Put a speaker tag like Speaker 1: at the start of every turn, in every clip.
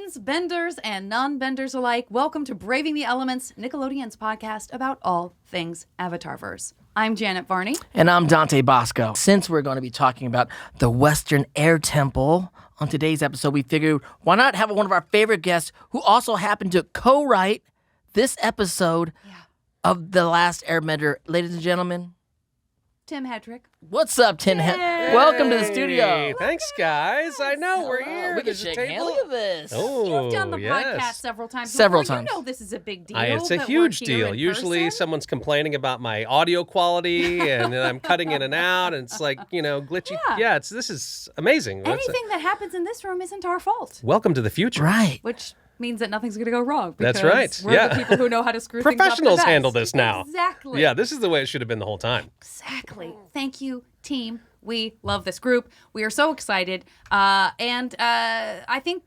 Speaker 1: Friends, benders, and non-benders alike, welcome to Braving the Elements, Nickelodeon's podcast about all things Avatarverse. I'm Janet Varney.
Speaker 2: And I'm Dante Bosco. Since we're going to be talking about the Western Air Temple on today's episode, we figured why not have one of our favorite guests who also happened to co-write this episode of The Last Airbender. Ladies and gentlemen,
Speaker 1: Tim Hedrick.
Speaker 2: what's up, Tim? Welcome to the studio.
Speaker 3: Hey, thanks, guys. I know we're here.
Speaker 2: We can
Speaker 3: There's a
Speaker 2: shake
Speaker 3: table.
Speaker 2: hands. Look at this.
Speaker 3: Oh,
Speaker 1: You've done the
Speaker 3: yes.
Speaker 1: podcast several times.
Speaker 2: Several
Speaker 1: before.
Speaker 2: times.
Speaker 1: You know this is a big deal.
Speaker 3: It's a
Speaker 1: that
Speaker 3: huge
Speaker 1: we're here
Speaker 3: deal.
Speaker 1: in
Speaker 3: Usually
Speaker 1: person.
Speaker 3: someone's complaining about my audio quality and then I'm cutting in and out and it's like, glitchy.
Speaker 1: Yeah.
Speaker 3: This is amazing.
Speaker 1: Anything that happens in this room isn't our fault.
Speaker 3: Welcome to the future.
Speaker 2: Right.
Speaker 1: Which means that nothing's going to go wrong.
Speaker 3: That's
Speaker 1: because
Speaker 3: right.
Speaker 1: We're
Speaker 3: Yeah.
Speaker 1: the people who know how to screw things up the
Speaker 3: Professionals
Speaker 1: best.
Speaker 3: handle this now.
Speaker 1: Exactly.
Speaker 3: Yeah, this is the way it should have been the whole time.
Speaker 1: Exactly. Thank you, team. We love this group. We are so excited. And I think,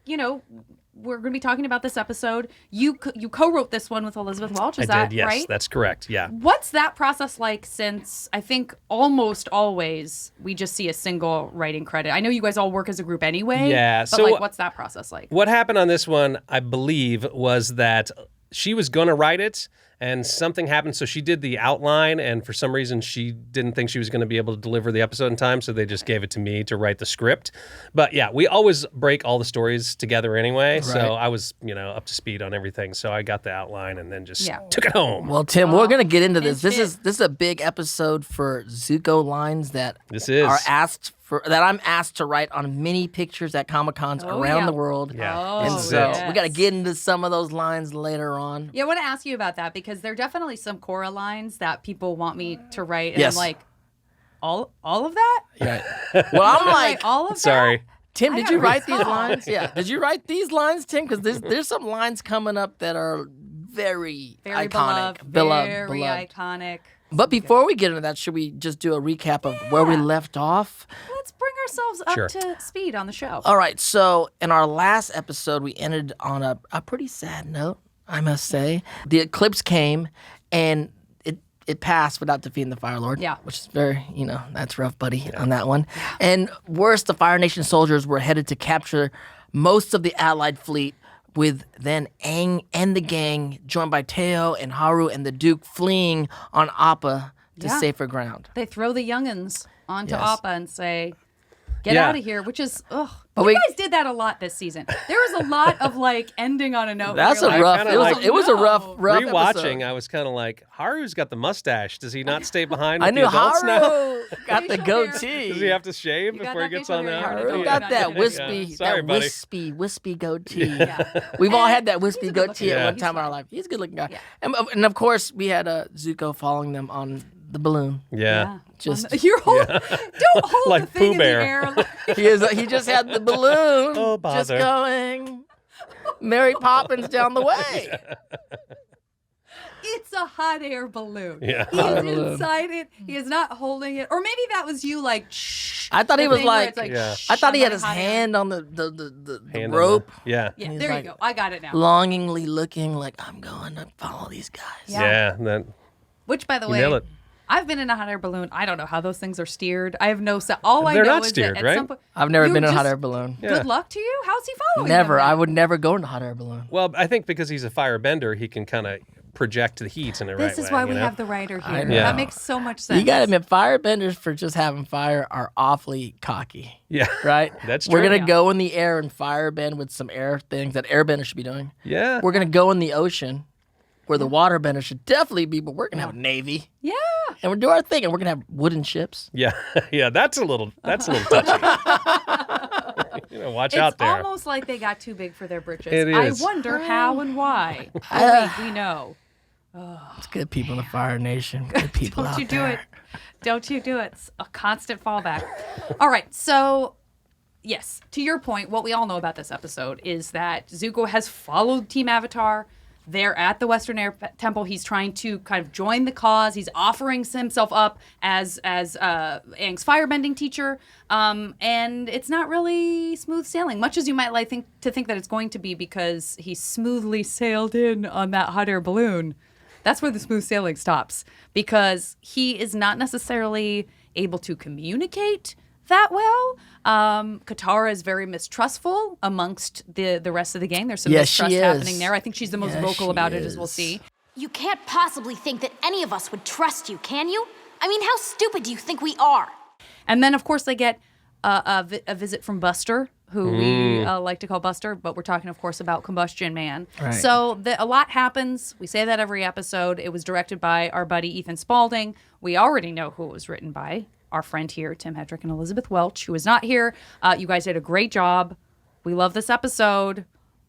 Speaker 1: we're going to be talking about this episode. You co-wrote this one with Elizabeth Welch, is
Speaker 3: I
Speaker 1: that
Speaker 3: did, yes.
Speaker 1: right?
Speaker 3: That's correct. Yeah.
Speaker 1: What's that process like since I think almost always we just see a single writing credit? I know you guys all work as a group anyway.
Speaker 3: Yeah,
Speaker 1: But
Speaker 3: so-
Speaker 1: what's that process like?
Speaker 3: What happened on this one, I believe, was that she was going to write it and something happened. So she did the outline and for some reason she didn't think she was going to be able to deliver the episode in time. So they just gave it to me to write the script. But yeah, we always break all the stories together anyway. So I was, up to speed on everything. So I got the outline and then just took it home.
Speaker 2: Well, Tim, we're going to get into this.
Speaker 1: It's
Speaker 2: This is a big episode for Zuko lines that
Speaker 3: This is.
Speaker 2: are asked for, that I'm asked to write on mini pictures at Comic-Cons around the world.
Speaker 3: Yeah.
Speaker 1: Oh,
Speaker 2: And
Speaker 3: This is
Speaker 2: so
Speaker 3: it.
Speaker 2: we got to get into some of those lines later on.
Speaker 1: Yeah, I want to ask you about that because there are definitely some Cora lines that people want me to write. And
Speaker 2: Yes.
Speaker 1: I'm like, all of that?
Speaker 2: Yeah. Well, I'm like,
Speaker 1: Write all of
Speaker 3: Sorry.
Speaker 2: Tim,
Speaker 1: I
Speaker 2: did
Speaker 1: gotta
Speaker 2: you write these
Speaker 1: recall.
Speaker 2: lines? Yeah. Did you write these lines, Tim? Because there's some lines coming up that are very,
Speaker 1: that? Very
Speaker 2: iconic.
Speaker 1: beloved. Very
Speaker 2: beloved.
Speaker 1: iconic.
Speaker 2: But before we get into that, should we just do a recap of where we left off?
Speaker 1: Let's bring ourselves up
Speaker 3: Sure.
Speaker 1: to speed on the show.
Speaker 2: All right, so in our last episode, we ended on a pretty sad note, I must say. The eclipse came, and it passed without defeating the Fire Lord.
Speaker 1: Yeah.
Speaker 2: Which is very, that's rough, buddy, on that one. And worse, the Fire Nation soldiers were headed to capture most of the Allied fleet, with then Aang and the gang, joined by Teo and Haru and the Duke, fleeing on Appa to
Speaker 1: Yeah.
Speaker 2: safer ground.
Speaker 1: They throw the youngins onto
Speaker 2: Yes.
Speaker 1: Appa and say, get
Speaker 3: Yeah.
Speaker 1: out of here, which is, ugh.
Speaker 2: But
Speaker 1: You
Speaker 2: we-
Speaker 1: guys did that a lot this season. There was a lot of, ending on a note. where
Speaker 2: That's
Speaker 1: you're
Speaker 2: a
Speaker 1: like,
Speaker 2: rough.
Speaker 3: kinda
Speaker 2: It was.
Speaker 3: like-
Speaker 2: It was a rough. Rough
Speaker 3: Rewatching,
Speaker 2: episode.
Speaker 3: I was kind of like, Haru's got the mustache. Does he not stay behind with
Speaker 2: I
Speaker 3: the
Speaker 2: knew
Speaker 3: adults now?
Speaker 2: Haru got the
Speaker 1: Facial hair.
Speaker 2: goatee.
Speaker 3: Does he have to shave
Speaker 1: You got
Speaker 3: before he
Speaker 1: that
Speaker 3: gets
Speaker 1: facial
Speaker 3: on the
Speaker 1: hair,
Speaker 3: Haru?
Speaker 1: you're
Speaker 2: Haru
Speaker 1: Yeah.
Speaker 2: got that
Speaker 1: Yeah.
Speaker 2: wispy,
Speaker 3: Sorry, buddy.
Speaker 2: wispy goatee. We've all had that wispy
Speaker 1: He's a good
Speaker 2: goatee
Speaker 1: looking
Speaker 2: at
Speaker 3: guy.
Speaker 2: one
Speaker 1: He's
Speaker 2: time in our
Speaker 1: fine.
Speaker 2: life. He's a good looking guy.
Speaker 1: Yeah.
Speaker 2: And of course, we had Zuko following them on the balloon.
Speaker 3: Yeah.
Speaker 2: Just
Speaker 1: You're holding, don't hold
Speaker 3: Like
Speaker 1: the thing
Speaker 3: Pooh Bear.
Speaker 1: in the air.
Speaker 2: he just had the balloon,
Speaker 3: Oh,
Speaker 2: just
Speaker 3: bother.
Speaker 2: going Mary Poppins down the way.
Speaker 1: It's a hot air balloon.
Speaker 3: Yeah.
Speaker 1: He
Speaker 2: Hot air
Speaker 1: is
Speaker 2: balloon.
Speaker 1: inside it. He is not holding it. Or maybe that was you shh.
Speaker 2: I thought he
Speaker 1: The
Speaker 2: was
Speaker 1: thing where
Speaker 2: like,
Speaker 1: it's like,
Speaker 3: Yeah.
Speaker 1: shh,
Speaker 2: I thought he had
Speaker 1: I'm
Speaker 2: his
Speaker 1: hot air.
Speaker 2: hand on the
Speaker 3: Hand on
Speaker 2: rope,
Speaker 3: Yeah.
Speaker 1: Yeah,
Speaker 2: He's
Speaker 1: there
Speaker 2: like-
Speaker 1: you go. I got it now.
Speaker 2: longingly looking like I'm going to follow these guys.
Speaker 1: Yeah.
Speaker 3: Yeah.
Speaker 1: Which, by the
Speaker 3: You
Speaker 1: way,
Speaker 3: nail it.
Speaker 1: I've been in a hot air balloon. I don't know how those things are steered. I have no all I
Speaker 3: They're
Speaker 1: know
Speaker 3: not
Speaker 1: is
Speaker 3: steered,
Speaker 1: that at
Speaker 3: right?
Speaker 1: some point
Speaker 2: I've never
Speaker 1: you
Speaker 2: been in a hot
Speaker 1: just-
Speaker 2: air balloon.
Speaker 3: Yeah.
Speaker 1: Good luck to you. How's he following?
Speaker 2: Never.
Speaker 1: them
Speaker 2: I
Speaker 1: then?
Speaker 2: would never go in a hot air balloon.
Speaker 3: Well, I think because he's a firebender, he can kind of project the heat in the right way.
Speaker 1: This is why we
Speaker 3: you know?
Speaker 1: have the writer
Speaker 2: I
Speaker 1: here.
Speaker 2: know.
Speaker 1: That makes so much sense.
Speaker 2: You gotta admit, firebenders for just having fire are awfully cocky,
Speaker 3: Yeah.
Speaker 2: right?
Speaker 3: That's
Speaker 2: We're
Speaker 3: true.
Speaker 2: gonna
Speaker 1: Yeah.
Speaker 2: go in the air and firebend with some air things that airbenders should be doing.
Speaker 3: Yeah.
Speaker 2: We're gonna go in the ocean, where the waterbenders should definitely be, but we're gonna have a navy,
Speaker 1: Yeah.
Speaker 2: and we'll do our thing, and we're gonna have wooden ships.
Speaker 3: Yeah. Yeah. That's a little touchy. Watch out
Speaker 1: It's
Speaker 3: there.
Speaker 1: almost like they got too big for their britches.
Speaker 3: It is.
Speaker 1: I wonder how and why. Oh, wait, we know.
Speaker 2: It's good people in the Fire Nation. Good people
Speaker 1: Don't
Speaker 2: out
Speaker 1: you do
Speaker 2: there.
Speaker 1: it. Don't you do it. It's a constant fallback. All right. So, yes, to your point, what we all know about this episode is that Zuko has followed Team Avatar. They're at the Western Air Temple. He's trying to kind of join the cause. He's offering himself up as Aang's firebending teacher. And it's not really smooth sailing, much as you might think that it's going to be because he smoothly sailed in on that hot air balloon. That's where the smooth sailing stops because he is not necessarily able to communicate that well. Katara is very mistrustful amongst the rest of the gang. There's some
Speaker 2: Yes, she
Speaker 1: mistrust
Speaker 2: is.
Speaker 1: happening there. I think she's the most
Speaker 2: Yes,
Speaker 1: vocal
Speaker 2: she
Speaker 1: about it, as we'll
Speaker 2: is.
Speaker 1: see.
Speaker 4: You can't possibly think that any of us would trust you, can you? I mean, how stupid do you think we are?
Speaker 1: And then, of course, they get a visit from Buster, who we like to call Buster, but we're talking, of course, about Combustion Man.
Speaker 2: Right.
Speaker 1: So a lot happens. We say that every episode. It was directed by our buddy Ethan Spalding. We already know who it was written by. Our friend here, Tim Hedrick and Elizabeth Welch, who is not here. You guys did a great job. We love this episode.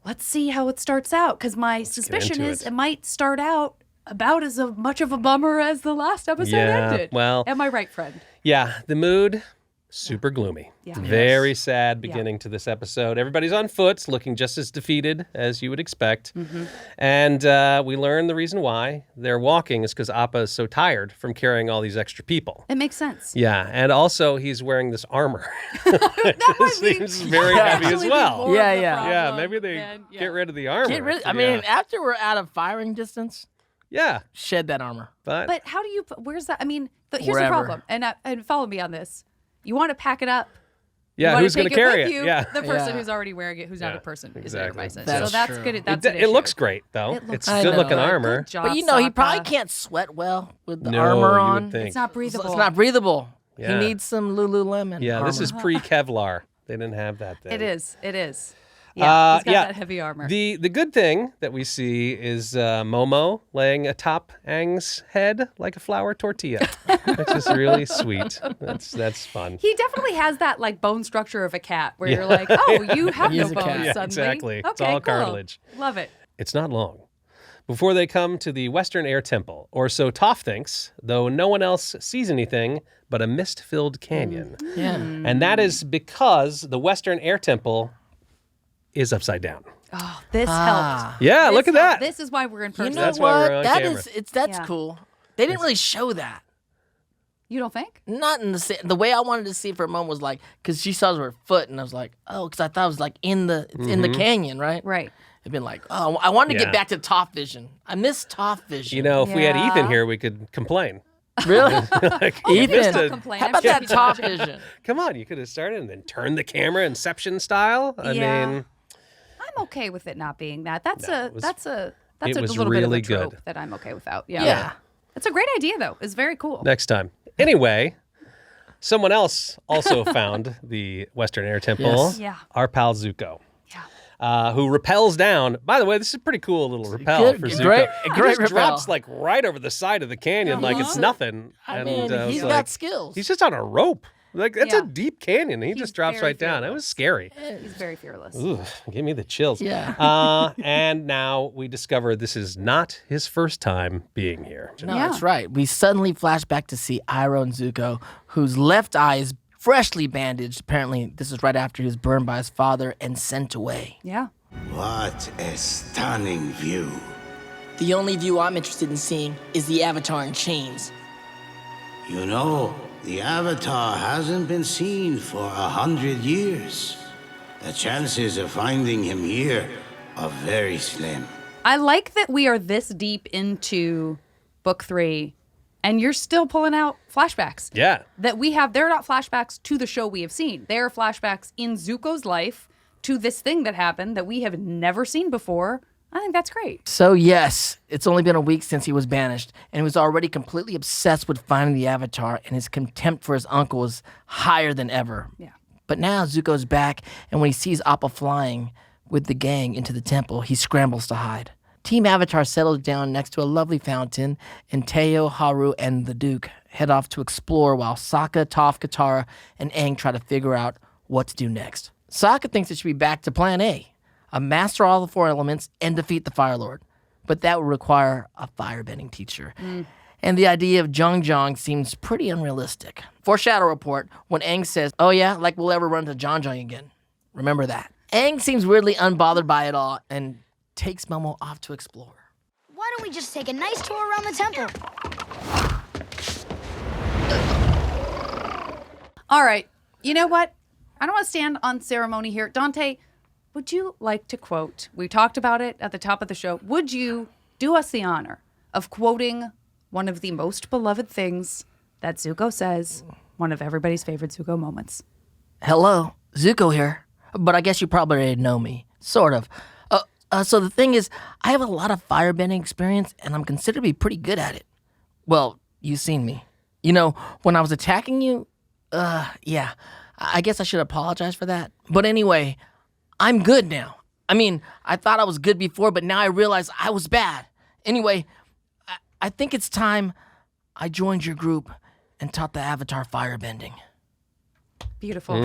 Speaker 1: Let's see how it starts out, because my suspicion
Speaker 3: into
Speaker 1: is
Speaker 3: it.
Speaker 1: it might start out about as much of a bummer as the last episode ended.
Speaker 3: well-
Speaker 1: Am I right, friend?
Speaker 3: Yeah, the mood, super gloomy.
Speaker 1: Yeah.
Speaker 3: Very sad beginning to this episode. Everybody's on foot, looking just as defeated as you would expect. And we learn the reason why they're walking is because Appa is so tired from carrying all these extra people.
Speaker 1: It makes sense.
Speaker 3: Yeah, and also he's wearing this armor.
Speaker 1: That might be-
Speaker 3: Seems very heavy as
Speaker 1: actually be
Speaker 3: well.
Speaker 1: more of
Speaker 2: Yeah,
Speaker 1: the
Speaker 2: yeah.
Speaker 3: Yeah,
Speaker 1: problem
Speaker 3: maybe they
Speaker 1: than- yeah.
Speaker 3: get rid of the armor.
Speaker 2: I mean, after we're out of firing distance,
Speaker 3: yeah,
Speaker 2: shed that armor.
Speaker 1: But how do you? Where's that? I mean, here's
Speaker 2: Wherever.
Speaker 1: the problem, and follow me on this. You want to pack it up.
Speaker 3: yeah,
Speaker 1: you wanna
Speaker 3: who's going
Speaker 1: take
Speaker 3: to carry
Speaker 1: with
Speaker 3: it?
Speaker 1: you.
Speaker 3: Yeah.
Speaker 1: The person
Speaker 2: Yeah.
Speaker 1: who's already wearing it, who's not
Speaker 3: Yeah,
Speaker 1: a person, is
Speaker 3: exactly.
Speaker 1: wearing vices.
Speaker 2: That's
Speaker 1: So that's
Speaker 2: true.
Speaker 1: good. That's an
Speaker 3: It
Speaker 1: issue.
Speaker 3: looks great, though.
Speaker 1: It looks
Speaker 3: It's good looking
Speaker 2: good.
Speaker 3: armor.
Speaker 1: Good job,
Speaker 2: But you know, he probably
Speaker 1: Sokka.
Speaker 2: can't sweat well with the
Speaker 3: No,
Speaker 2: armor
Speaker 3: you
Speaker 2: on.
Speaker 3: would think.
Speaker 1: It's not breathable.
Speaker 2: It's not breathable.
Speaker 3: Yeah.
Speaker 2: He needs some Lululemon.
Speaker 3: Yeah, this
Speaker 2: armor.
Speaker 3: is pre-Kevlar. They didn't have that then.
Speaker 1: It is. It is. Yeah, he's got
Speaker 3: yeah.
Speaker 1: that heavy armor.
Speaker 3: The good thing that we see is Momo laying atop Aang's head like a flour tortilla, which is really sweet. That's fun.
Speaker 1: He definitely has that like bone structure of a cat, where you're like, oh, you have
Speaker 2: He
Speaker 1: no
Speaker 2: is a
Speaker 1: bones
Speaker 2: cat.
Speaker 3: Yeah,
Speaker 1: suddenly.
Speaker 3: exactly. It's
Speaker 1: Okay,
Speaker 3: all
Speaker 1: cool.
Speaker 3: cartilage.
Speaker 1: Love it.
Speaker 3: It's not long before they come to the Western Air Temple, or so Toph thinks, though no one else sees anything but a mist-filled canyon.
Speaker 2: Yeah.
Speaker 3: And that is because the Western Air Temple is upside down.
Speaker 1: Oh, this
Speaker 2: Ah.
Speaker 1: helped.
Speaker 3: Yeah,
Speaker 1: This
Speaker 3: look at
Speaker 1: helped.
Speaker 3: that.
Speaker 1: This is why we're in
Speaker 2: You
Speaker 1: person.
Speaker 2: know
Speaker 3: That's why
Speaker 2: what?
Speaker 3: we're on
Speaker 2: That
Speaker 3: camera.
Speaker 2: is, that's
Speaker 1: Yeah.
Speaker 2: cool. They didn't really show that.
Speaker 1: You don't think?
Speaker 2: Not in the way I wanted to see it for a moment was like, because she saw her foot, and I was like, oh, because I thought it was like in the canyon, right?
Speaker 1: Right.
Speaker 2: It'd been like, oh, I wanted to
Speaker 3: Yeah.
Speaker 2: get back to Toph Vision. I miss Toph Vision.
Speaker 3: You know, if we had
Speaker 1: Yeah.
Speaker 3: Ethan here, we could complain.
Speaker 2: really?
Speaker 3: Like, you missed
Speaker 2: Ethan,
Speaker 3: it.
Speaker 1: complain.
Speaker 2: how
Speaker 1: I'm
Speaker 2: about
Speaker 1: sure
Speaker 2: that
Speaker 1: he's
Speaker 2: Toph
Speaker 1: watching.
Speaker 2: Vision?
Speaker 3: Come on, you could have started and then turned the camera Inception style. I
Speaker 1: Yeah.
Speaker 3: mean,
Speaker 1: I'm okay with it not being that. That's
Speaker 3: No,
Speaker 1: a
Speaker 3: it was-
Speaker 1: that's a
Speaker 3: it was
Speaker 1: little bit of
Speaker 3: really
Speaker 1: a trope
Speaker 3: good.
Speaker 1: that I'm okay without. Yeah.
Speaker 2: Yeah.
Speaker 1: It's a great idea though. It's very cool.
Speaker 3: next time. Anyway, someone else also found the Western Air Temple.
Speaker 2: Yes.
Speaker 1: Yeah.
Speaker 3: Our pal Zuko.
Speaker 1: Yeah.
Speaker 3: Who rappels down. By the way, this is a pretty cool little rappel
Speaker 2: Good-
Speaker 3: for Zuko.
Speaker 2: great-
Speaker 3: He
Speaker 2: great
Speaker 3: just
Speaker 2: rappel.
Speaker 3: drops like right over the side of the canyon like it's nothing.
Speaker 2: I mean,
Speaker 3: I was
Speaker 2: he's
Speaker 3: like,
Speaker 2: got skills.
Speaker 3: He's just on a rope. Like that's
Speaker 1: Yeah.
Speaker 3: a deep canyon. He just drops
Speaker 1: very
Speaker 3: right down. It
Speaker 1: fearless.
Speaker 3: was scary.
Speaker 1: He's very fearless.
Speaker 3: Ooh, give me the chills.
Speaker 2: Yeah.
Speaker 3: And now we discover this is not his first time being here.
Speaker 2: No,
Speaker 1: Yeah.
Speaker 2: that's right. We suddenly flash back to see Iroh and Zuko, whose left eye is freshly bandaged. Apparently, this is right after he was burned by his father and sent away.
Speaker 1: Yeah.
Speaker 5: What a stunning view.
Speaker 2: The only view I'm interested in seeing is the Avatar in chains.
Speaker 5: You know, the Avatar hasn't been seen for 100 years. The chances of finding him here are very slim.
Speaker 1: I like that we are this deep into book 3 and you're still pulling out flashbacks.
Speaker 3: Yeah.
Speaker 1: That we have, they're not flashbacks to the show we have seen. They're flashbacks in Zuko's life to this thing that happened that we have never seen before. I think that's great.
Speaker 2: So, yes, it's only been a week since he was banished, and he was already completely obsessed with finding the Avatar, and his contempt for his uncle was higher than ever.
Speaker 1: Yeah.
Speaker 2: But now Zuko's back, and when he sees Appa flying with the gang into the temple, he scrambles to hide. Team Avatar settles down next to a lovely fountain, and Teo, Haru, and the Duke head off to explore while Sokka, Toph, Katara, and Aang try to figure out what to do next. Sokka thinks it should be back to Plan A, master all the 4 elements and defeat the Fire Lord. But that would require a firebending teacher. And the idea of Zhang seems pretty unrealistic. Foreshadow report when Aang says, oh yeah, like we'll ever run to Zhang again. Remember that. Aang seems weirdly unbothered by it all and takes Momo off to explore.
Speaker 4: Why don't we just take a nice tour around the temple?
Speaker 1: All right. You know what? I don't want to stand on ceremony here. Dante, would you like to quote? We talked about it at the top of the show. Would you do us the honor of quoting one of the most beloved things that Zuko says, one of everybody's favorite Zuko moments?
Speaker 2: Hello, Zuko here. But I guess you probably already know me. Sort of. So the thing is, I have a lot of firebending experience, and I'm considered to be pretty good at it. Well, you've seen me. You know, when I was attacking you, yeah. I guess I should apologize for that. But anyway, I'm good now. I mean, I thought I was good before, but now I realize I was bad. Anyway, I think it's time I joined your group and taught the Avatar firebending.
Speaker 1: Beautiful.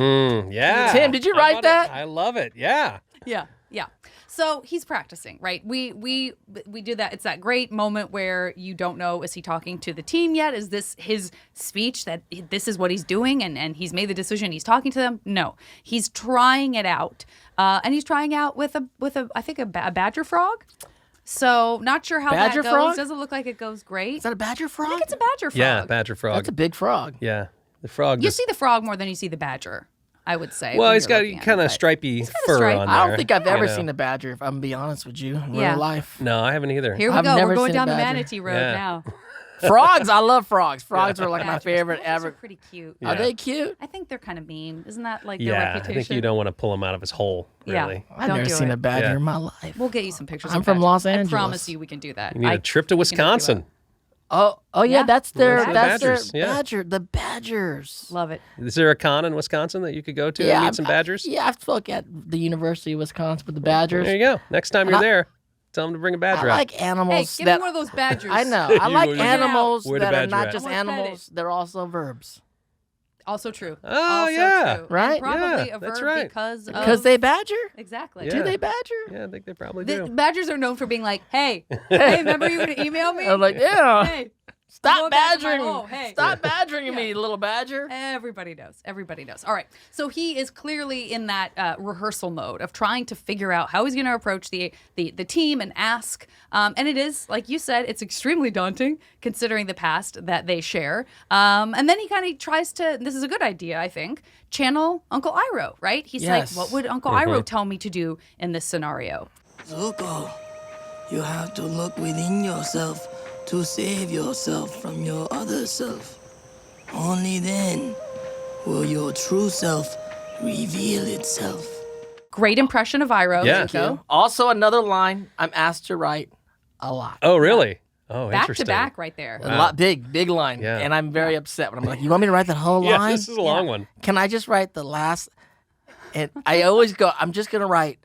Speaker 3: Yeah.
Speaker 2: Tim, did you
Speaker 3: How
Speaker 2: write
Speaker 3: about
Speaker 2: that?
Speaker 3: it? I love it. Yeah.
Speaker 1: Yeah. So he's practicing, right? We do that. It's that great moment where you don't know, is he talking to the team yet? Is this his speech that this is what he's doing and he's made the decision, he's talking to them? No. He's trying it out. And he's trying out with a I think a badger frog. So not sure how
Speaker 2: Badger
Speaker 1: that goes.
Speaker 2: frog?
Speaker 1: Doesn't look like it goes great.
Speaker 2: Is that a badger frog?
Speaker 1: I think it's a badger frog.
Speaker 3: Yeah, badger frog.
Speaker 2: That's a big frog.
Speaker 3: Yeah. The frog.
Speaker 1: You
Speaker 3: just-
Speaker 1: see the frog more than you see the badger, I would say.
Speaker 3: well,
Speaker 1: when
Speaker 3: he's
Speaker 1: you're
Speaker 3: got
Speaker 1: looking at
Speaker 3: kind
Speaker 1: it,
Speaker 3: of
Speaker 1: but-
Speaker 3: stripy
Speaker 1: got a
Speaker 3: fur
Speaker 1: stripe.
Speaker 3: on there.
Speaker 2: I don't think I've ever
Speaker 3: You know.
Speaker 2: seen a badger, if I'm going to be honest with you, in
Speaker 1: Yeah.
Speaker 2: real life.
Speaker 3: No, I haven't either.
Speaker 1: Here we
Speaker 2: I've
Speaker 1: go.
Speaker 2: never
Speaker 1: We're going
Speaker 2: seen a
Speaker 1: down the
Speaker 2: badger.
Speaker 1: manatee road
Speaker 3: Yeah.
Speaker 1: now.
Speaker 2: Frogs? I love frogs. Frogs are like my
Speaker 1: Badgers.
Speaker 2: favorite
Speaker 1: Badgers are
Speaker 2: ever.
Speaker 1: pretty cute.
Speaker 3: Yeah.
Speaker 2: Are they cute?
Speaker 1: I think they're kind of mean. Isn't that like their
Speaker 3: Yeah, I
Speaker 1: reputation?
Speaker 3: think you don't want to pull him out of his hole,
Speaker 1: Yeah.
Speaker 3: really.
Speaker 2: I've
Speaker 1: Don't
Speaker 2: never
Speaker 1: do
Speaker 2: seen
Speaker 1: it.
Speaker 2: a badger
Speaker 3: Yeah.
Speaker 2: in my life.
Speaker 1: We'll get you some pictures.
Speaker 2: I'm
Speaker 1: of
Speaker 2: from
Speaker 1: badgers.
Speaker 2: Los
Speaker 1: I
Speaker 2: Angeles.
Speaker 1: promise you we can do that.
Speaker 3: You need a trip to
Speaker 1: we can hook you up.
Speaker 3: Wisconsin.
Speaker 2: Oh, yeah,
Speaker 1: Yeah.
Speaker 2: that's their
Speaker 1: The
Speaker 3: Badgers, yeah.
Speaker 2: badger. The Badgers.
Speaker 1: Love it.
Speaker 3: Is there a con in Wisconsin that you could go to and meet some badgers?
Speaker 2: Yeah, I've spoke at the University of Wisconsin with the Badgers.
Speaker 3: There you go. Next time you're
Speaker 2: I-
Speaker 3: there, tell them to bring a
Speaker 2: I
Speaker 3: badger out.
Speaker 2: like
Speaker 1: Hey,
Speaker 2: animals
Speaker 1: give
Speaker 2: that
Speaker 1: me one of those badgers.
Speaker 2: I know. I like
Speaker 3: would-
Speaker 2: animals
Speaker 3: Where the
Speaker 2: that are
Speaker 3: badger
Speaker 2: not
Speaker 3: at?
Speaker 2: just
Speaker 1: I wanna pet
Speaker 2: animals; they're also verbs.
Speaker 1: Also true.
Speaker 3: Oh,
Speaker 1: also
Speaker 3: yeah.
Speaker 1: True.
Speaker 2: Right?
Speaker 1: And probably
Speaker 3: Yeah,
Speaker 1: a
Speaker 3: that's
Speaker 1: verb
Speaker 3: right.
Speaker 1: because of...
Speaker 2: Because they badger.
Speaker 1: Exactly.
Speaker 3: Yeah.
Speaker 2: Do they badger?
Speaker 3: Yeah, I think they probably
Speaker 1: The
Speaker 3: do.
Speaker 1: badgers are known for being like, hey, remember you were going to email me?
Speaker 2: I'm like, yeah.
Speaker 1: Hey,
Speaker 2: Stop
Speaker 1: going back to my
Speaker 2: badgering.
Speaker 1: hole. Hey.
Speaker 2: Stop badgering
Speaker 1: Yeah.
Speaker 2: me, little badger.
Speaker 1: Everybody knows. Everybody knows. All right. So he is clearly in that rehearsal mode of trying to figure out how he's going to approach the team and ask. And it is, like you said, it's extremely daunting considering the past that they share. And then he kind of tries to, this is a good idea, I think, channel Uncle Iroh, right? He's
Speaker 2: Yes.
Speaker 1: like, what would Uncle Iroh tell me to do in this scenario?
Speaker 6: Zuko, you have to look within yourself to save yourself from your other self. Only then will your true self reveal itself.
Speaker 1: Great impression of Iroh.
Speaker 3: Yeah.
Speaker 1: Zuko.
Speaker 2: Also, another line I'm asked to write a lot.
Speaker 3: Oh, really? Oh,
Speaker 1: Back
Speaker 3: interesting.
Speaker 1: to back right there.
Speaker 2: A lot, big line.
Speaker 3: Yeah.
Speaker 2: And I'm very upset when I'm like, you want me to write that whole
Speaker 3: Yeah,
Speaker 2: line?
Speaker 3: this is a long one.
Speaker 2: Can I just write the last? And I always go, I'm just going to write,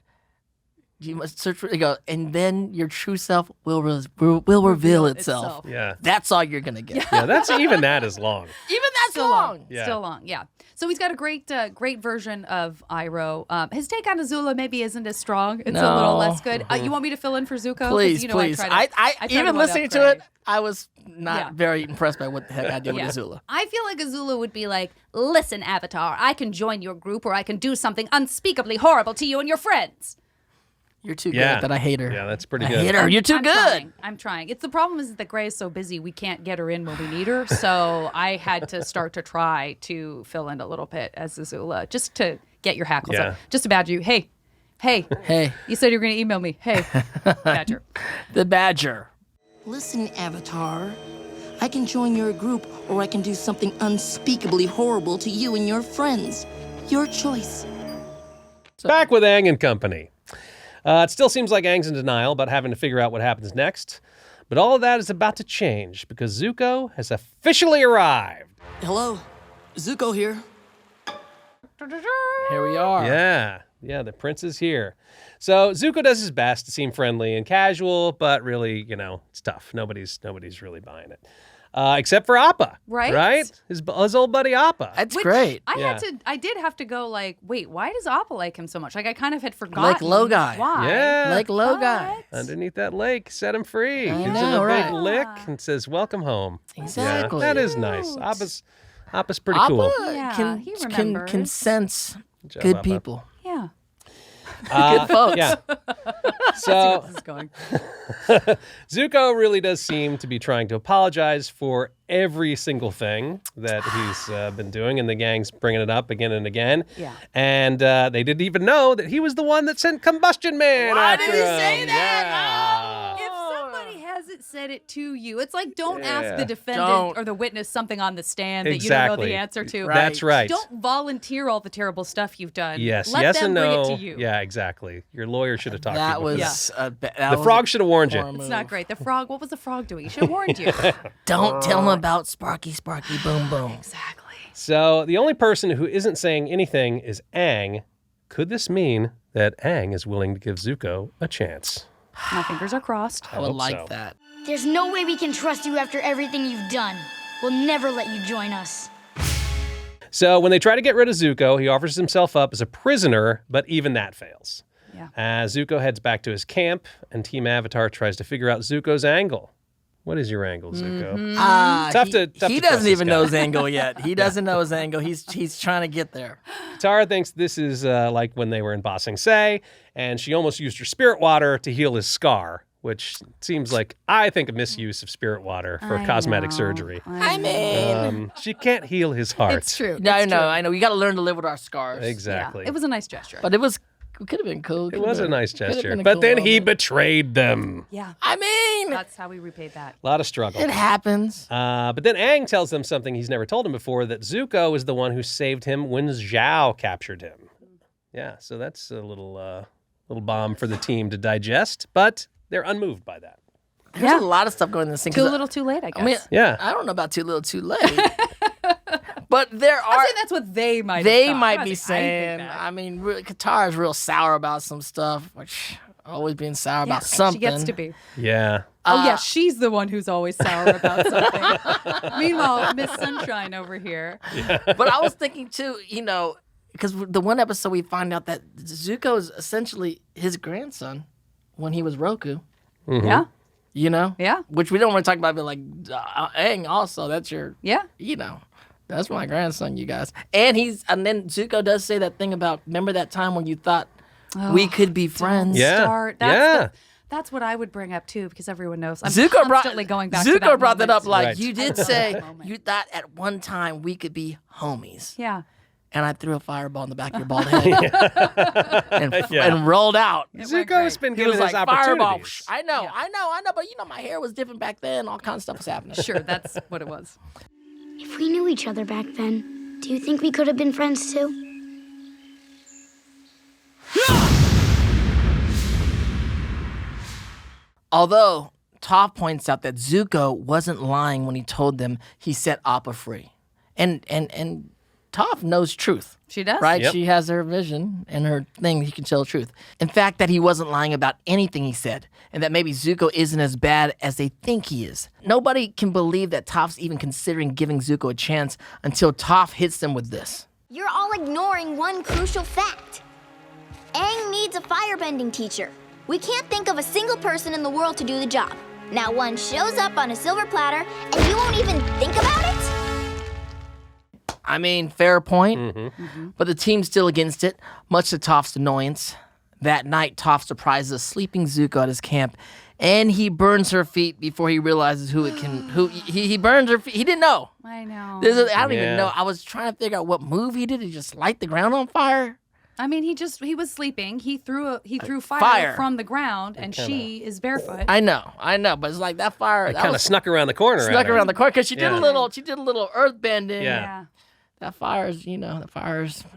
Speaker 2: you must search for, go, and then your true self will reveal itself.
Speaker 3: Yeah.
Speaker 2: That's all you're going to get.
Speaker 3: Yeah, that's even that is long.
Speaker 2: Even that's
Speaker 1: Still long.
Speaker 3: Yeah.
Speaker 1: Still long. Yeah. So he's got a great version of Iroh. His take on Azula maybe isn't as strong. It's a little
Speaker 2: No.
Speaker 1: less good. You want me to fill in for Zuko? 'Cause,
Speaker 2: Please,
Speaker 1: you know,
Speaker 2: please.
Speaker 1: I
Speaker 2: I
Speaker 1: try to
Speaker 2: even
Speaker 1: let
Speaker 2: listening
Speaker 1: up
Speaker 2: to
Speaker 1: Craig.
Speaker 2: it, I was not
Speaker 1: Yeah.
Speaker 2: very impressed by what the heck I did
Speaker 1: Yeah.
Speaker 2: with Azula.
Speaker 4: I feel like Azula would be like, listen, Avatar, I can join your group or I can do something unspeakably horrible to you and your friends.
Speaker 2: You're too
Speaker 3: Yeah.
Speaker 2: good that I hate her.
Speaker 3: Yeah, that's pretty
Speaker 2: I
Speaker 3: good.
Speaker 2: hate her. You're too
Speaker 1: I'm
Speaker 2: good.
Speaker 1: I'm trying. It's the problem is that Gray is so busy we can't get her in when we need her. So I had to start to try to fill in a little bit as Azula just to get your hackles
Speaker 3: Yeah.
Speaker 1: up. Just about you. Hey.
Speaker 2: Hey,
Speaker 1: You said you were going to email me. Hey. Badger.
Speaker 2: the badger.
Speaker 6: Listen, Avatar. I can join your group, or I can do something unspeakably horrible to you and your friends. Your choice.
Speaker 3: Back with Aang and company. It still seems like Aang's in denial about having to figure out what happens next. But all of that is about to change because Zuko has officially arrived.
Speaker 6: Hello, Zuko here.
Speaker 2: Here we are.
Speaker 3: Yeah, the prince is here. So Zuko does his best to seem friendly and casual, but really, it's tough. Nobody's really buying it. Except for Appa.
Speaker 1: Right?
Speaker 3: Right? His old buddy Appa.
Speaker 2: That's
Speaker 1: Which
Speaker 2: great.
Speaker 1: I did have to go like, wait, why does Appa like him so much? Like I kind of had forgotten.
Speaker 2: Like Logai.
Speaker 1: Why?
Speaker 3: Yeah.
Speaker 2: Like low guy.
Speaker 3: Underneath that lake, set him free.
Speaker 2: I
Speaker 3: Gives him
Speaker 2: know,
Speaker 3: a big
Speaker 2: right?
Speaker 3: lick and says, welcome home.
Speaker 2: Exactly.
Speaker 3: Yeah, that is nice. Appa's pretty
Speaker 2: Appa
Speaker 3: cool.
Speaker 1: Yeah,
Speaker 2: can,
Speaker 1: he
Speaker 2: can
Speaker 1: remembers.
Speaker 2: sense
Speaker 3: job,
Speaker 2: good
Speaker 3: Appa.
Speaker 2: people.
Speaker 1: Yeah.
Speaker 2: Good folks.
Speaker 3: Yeah. So
Speaker 1: This is going.
Speaker 3: Zuko really does seem to be trying to apologize for every single thing that he's been doing, and the gang's bringing it up again and again.
Speaker 1: Yeah.
Speaker 3: And they didn't even know that he was the one that sent Combustion Man
Speaker 2: Why
Speaker 3: after
Speaker 2: did he
Speaker 3: him.
Speaker 2: say that?
Speaker 3: Yeah.
Speaker 1: If somebody has hasn't said it to you. It's like don't ask the defendant
Speaker 2: Don't.
Speaker 1: or the witness something on the stand that you don't know
Speaker 3: Exactly.
Speaker 1: the answer to.
Speaker 2: Right.
Speaker 3: That's right.
Speaker 1: Don't volunteer all the terrible stuff you've done.
Speaker 3: Yes,
Speaker 1: Let
Speaker 3: yes
Speaker 1: them
Speaker 3: and
Speaker 1: bring
Speaker 3: no.
Speaker 1: it to you.
Speaker 3: Yeah, exactly. Your lawyer should have talked to
Speaker 2: That
Speaker 3: you.
Speaker 2: was
Speaker 3: before.
Speaker 2: that
Speaker 3: The
Speaker 2: was
Speaker 3: frog should have warned you.
Speaker 2: poor
Speaker 1: It's
Speaker 2: move.
Speaker 1: not great. The frog, what was the frog doing? He should have warned you.
Speaker 2: Don't tell him about Sparky, Boom Boom.
Speaker 1: Exactly.
Speaker 3: So the only person who isn't saying anything is Aang. Could this mean that Aang is willing to give Zuko a chance?
Speaker 1: My fingers are crossed.
Speaker 2: I would
Speaker 3: hope
Speaker 2: like
Speaker 3: so.
Speaker 2: that.
Speaker 7: There's no way we can trust you after everything you've done. We'll never let you join us.
Speaker 3: So when they try to get rid of Zuko, he offers himself up as a prisoner, but even that fails.
Speaker 1: Yeah.
Speaker 3: As Zuko heads back to his camp, and Team Avatar tries to figure out Zuko's angle. What is your angle, Zuko? Tough
Speaker 2: he
Speaker 3: to
Speaker 2: he
Speaker 3: trust
Speaker 2: doesn't
Speaker 3: this
Speaker 2: even know
Speaker 3: guy.
Speaker 2: his angle yet. He doesn't know his angle. He's trying to get there.
Speaker 3: Tara thinks this is like when they were in Ba Sing Se, and she almost used her spirit water to heal his scar, which seems like, I think, a misuse of spirit water for cosmetic surgery.
Speaker 2: I mean,
Speaker 3: She can't heal his heart.
Speaker 1: It's true.
Speaker 2: I
Speaker 1: It's
Speaker 2: know,
Speaker 1: true.
Speaker 2: I know. We got to learn to live with our scars.
Speaker 3: Exactly.
Speaker 1: Yeah, it was a nice gesture.
Speaker 2: But it could have been cool.
Speaker 3: It was a nice gesture.
Speaker 2: been a
Speaker 3: But
Speaker 2: cool
Speaker 3: then he
Speaker 2: moment.
Speaker 3: betrayed them.
Speaker 1: yeah,
Speaker 2: I mean,
Speaker 1: that's how we repaid that.
Speaker 3: A lot of struggle.
Speaker 2: it happens.
Speaker 3: But then Aang tells them something he's never told him before, that Zuko is the one who saved him when Zhao captured him. Yeah, so that's a little bomb for the team to digest, but they're unmoved by that.
Speaker 2: There's a lot of stuff going in this thing.
Speaker 1: Too
Speaker 2: 'cause
Speaker 1: little, too late, I guess.
Speaker 2: I mean,
Speaker 3: Yeah.
Speaker 2: I don't know about too little, too late. But there
Speaker 1: I'm
Speaker 2: are.
Speaker 1: saying that's what they might.
Speaker 2: They
Speaker 1: have thought.
Speaker 2: might
Speaker 1: I'm
Speaker 2: be
Speaker 1: not saying
Speaker 2: saying.
Speaker 1: I think
Speaker 2: I mean, Qatar is real sour about some stuff, which always being sour
Speaker 1: that.
Speaker 2: about
Speaker 1: Yeah,
Speaker 2: something.
Speaker 1: She gets to be.
Speaker 3: Yeah.
Speaker 1: Oh yeah, she's the one who's always sour about something. Meanwhile, Miss Sunshine over here.
Speaker 2: But I was thinking too, because the one episode we find out that Zuko is essentially his grandson when he was Roku.
Speaker 1: Yeah, Yeah.
Speaker 2: Which we don't want to talk about, but like, Aang also, that's your,
Speaker 1: yeah.
Speaker 2: that's my grandson, you guys. And then Zuko does say that thing about, remember that time when you thought we could be friends?
Speaker 3: Yeah.
Speaker 1: Start. That's what I would bring up too, because everyone knows. I'm
Speaker 2: Zuko
Speaker 1: constantly going back to
Speaker 2: Zuko
Speaker 1: that
Speaker 2: brought that
Speaker 1: moment.
Speaker 2: up like,
Speaker 3: Right.
Speaker 2: you did say you thought at one time we could be homies.
Speaker 1: Yeah.
Speaker 2: And I threw a fireball in the back of your bald head and rolled out.
Speaker 3: Zuko's been
Speaker 2: He
Speaker 3: given
Speaker 2: was
Speaker 3: his
Speaker 2: like, fireball.
Speaker 3: opportunities.
Speaker 2: I know, but my hair was different back then. All kinds of stuff was happening.
Speaker 1: Sure, that's what it was.
Speaker 7: If we knew each other back then, do you think we could have been friends too?
Speaker 2: Although Toph points out that Zuko wasn't lying when he told them he set Appa free, and Toph knows truth.
Speaker 1: She does.
Speaker 2: Right?
Speaker 3: Yep.
Speaker 2: She has her vision and her thing. He can tell the truth. In fact, that he wasn't lying about anything he said, and that maybe Zuko isn't as bad as they think he is. Nobody can believe that Toph's even considering giving Zuko a chance until Toph hits them with this.
Speaker 8: You're all ignoring one crucial fact. Aang needs a firebending teacher. We can't think of a single person in the world to do the job. Now one shows up on a silver platter, and you won't even think about it?
Speaker 2: I mean, fair point, but the team's still against it, much to Toph's annoyance. That night, Toph surprises a sleeping Zuko at his camp, and he burns her feet before he realizes who he burns her feet. He didn't know.
Speaker 1: I know.
Speaker 2: I don't even
Speaker 3: Yeah.
Speaker 2: know. I was trying to figure out what move he did. Did he just light the ground on fire?
Speaker 1: I mean, he was sleeping. He threw fire,
Speaker 2: Fire.
Speaker 1: from the ground, and she is barefoot.
Speaker 2: I know, but it's like that fire
Speaker 3: It
Speaker 2: that
Speaker 3: kind of
Speaker 2: was
Speaker 3: snuck around the corner.
Speaker 2: snuck
Speaker 3: at her.
Speaker 2: around the corner because she did
Speaker 3: Yeah.
Speaker 2: a little earth bending.
Speaker 3: Yeah.
Speaker 1: Yeah.
Speaker 2: That fire's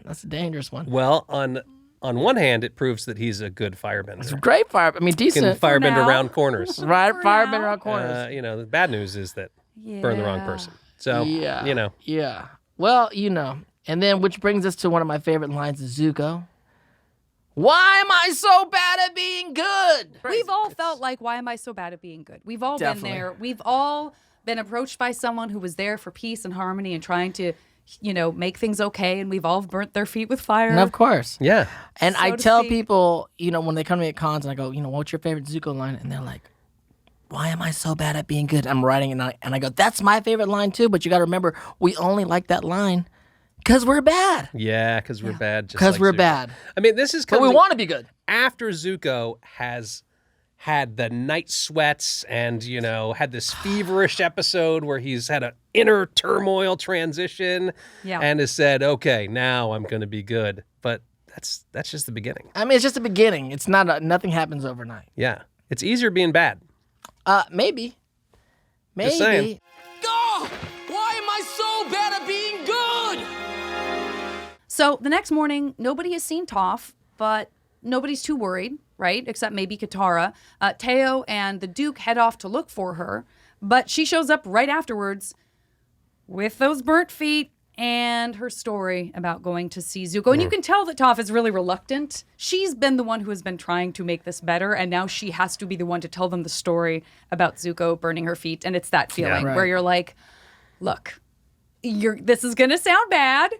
Speaker 2: that's a dangerous one.
Speaker 3: Well, on one hand, it proves that he's a good firebender.
Speaker 2: Great fire. I mean,
Speaker 3: He can
Speaker 2: decent.
Speaker 3: firebend
Speaker 1: now.
Speaker 3: around corners.
Speaker 2: Right,
Speaker 1: For
Speaker 2: firebender
Speaker 1: now.
Speaker 2: around corners.
Speaker 3: The bad news is that burn the wrong
Speaker 1: Yeah.
Speaker 3: person. So,
Speaker 2: Yeah.
Speaker 3: Yeah.
Speaker 2: Well, and then which brings us to one of my favorite lines of Zuko. Why am I so bad at being good?
Speaker 1: We've all felt like, why am I so bad at being good? We've all
Speaker 2: Definitely.
Speaker 1: been there. We've all been approached by someone who was there for peace and harmony and trying to, make things okay. And we've all burnt their feet with fire.
Speaker 2: And of course.
Speaker 3: Yeah.
Speaker 2: And
Speaker 1: So
Speaker 2: I
Speaker 1: to
Speaker 2: tell
Speaker 1: speak.
Speaker 2: people, when they come to me at cons and I go, what's your favorite Zuko line? And they're like, why am I so bad at being good? I'm writing it and I go, that's my favorite line too. But you got to remember, we only like that line because we're bad.
Speaker 3: Yeah, because we're bad.
Speaker 2: Because
Speaker 3: Like
Speaker 2: we're
Speaker 3: Zuko.
Speaker 2: bad.
Speaker 3: I mean, this is
Speaker 2: But we
Speaker 3: coming
Speaker 2: want to be good.
Speaker 3: after Zuko has had the night sweats and, had this feverish episode where he's had an inner turmoil transition
Speaker 1: Yeah.
Speaker 3: and has said, okay, now I'm going to be good. But that's just the beginning.
Speaker 2: I mean, it's just the beginning. It's not, nothing happens overnight.
Speaker 3: Yeah. It's easier being bad.
Speaker 2: Maybe.
Speaker 3: Just saying.
Speaker 6: God, why am I so bad at being good?
Speaker 1: So the next morning, nobody has seen Toph, but nobody's too worried, right? Except maybe Katara. Teo and the Duke head off to look for her, but she shows up right afterwards with those burnt feet and her story about going to see Zuko. And you can tell that Toph is really reluctant. She's been the one who has been trying to make this better, and now she has to be the one to tell them the story about Zuko burning her feet. And it's that feeling
Speaker 2: Right.
Speaker 1: where you're like, look, this is going to sound bad,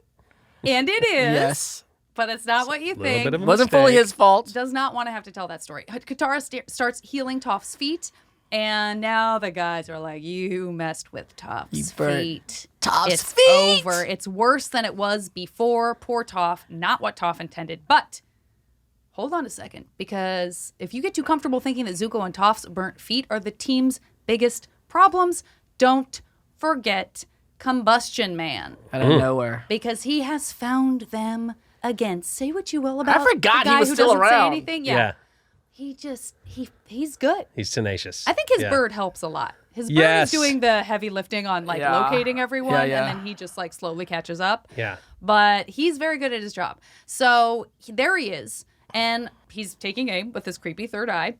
Speaker 1: and it is.
Speaker 2: Yes.
Speaker 1: But it's not what you
Speaker 3: Little
Speaker 1: think.
Speaker 3: bit of a
Speaker 2: Wasn't fully
Speaker 3: mistake.
Speaker 2: his fault.
Speaker 1: Does not want to have to tell that story. Katara starts healing Toph's feet, and now the guys are like, you messed with Toph's
Speaker 2: burnt
Speaker 1: feet.
Speaker 2: Toph's
Speaker 1: it's
Speaker 2: feet."
Speaker 1: over. It's worse than it was before. Poor Toph. Not what Toph intended. But hold on a second, because if you get too comfortable thinking that Zuko and Toph's burnt feet are the team's biggest problems, don't forget Combustion Man,
Speaker 2: Out of nowhere.
Speaker 1: because he has found them again. Say what you will about
Speaker 2: forgot
Speaker 1: the
Speaker 2: he
Speaker 1: guy
Speaker 2: was
Speaker 1: who
Speaker 2: still
Speaker 1: doesn't say
Speaker 2: around.
Speaker 1: anything.
Speaker 3: Yeah.
Speaker 1: He's good.
Speaker 3: He's tenacious.
Speaker 1: I think his
Speaker 3: Yeah.
Speaker 1: bird helps a lot. His bird
Speaker 3: Yes.
Speaker 1: is doing the heavy lifting on like
Speaker 2: Yeah.
Speaker 1: locating everyone,
Speaker 2: Yeah.
Speaker 1: and then he just like slowly catches up.
Speaker 3: Yeah.
Speaker 1: But he's very good at his job. So there he is, and he's taking aim with his creepy third eye.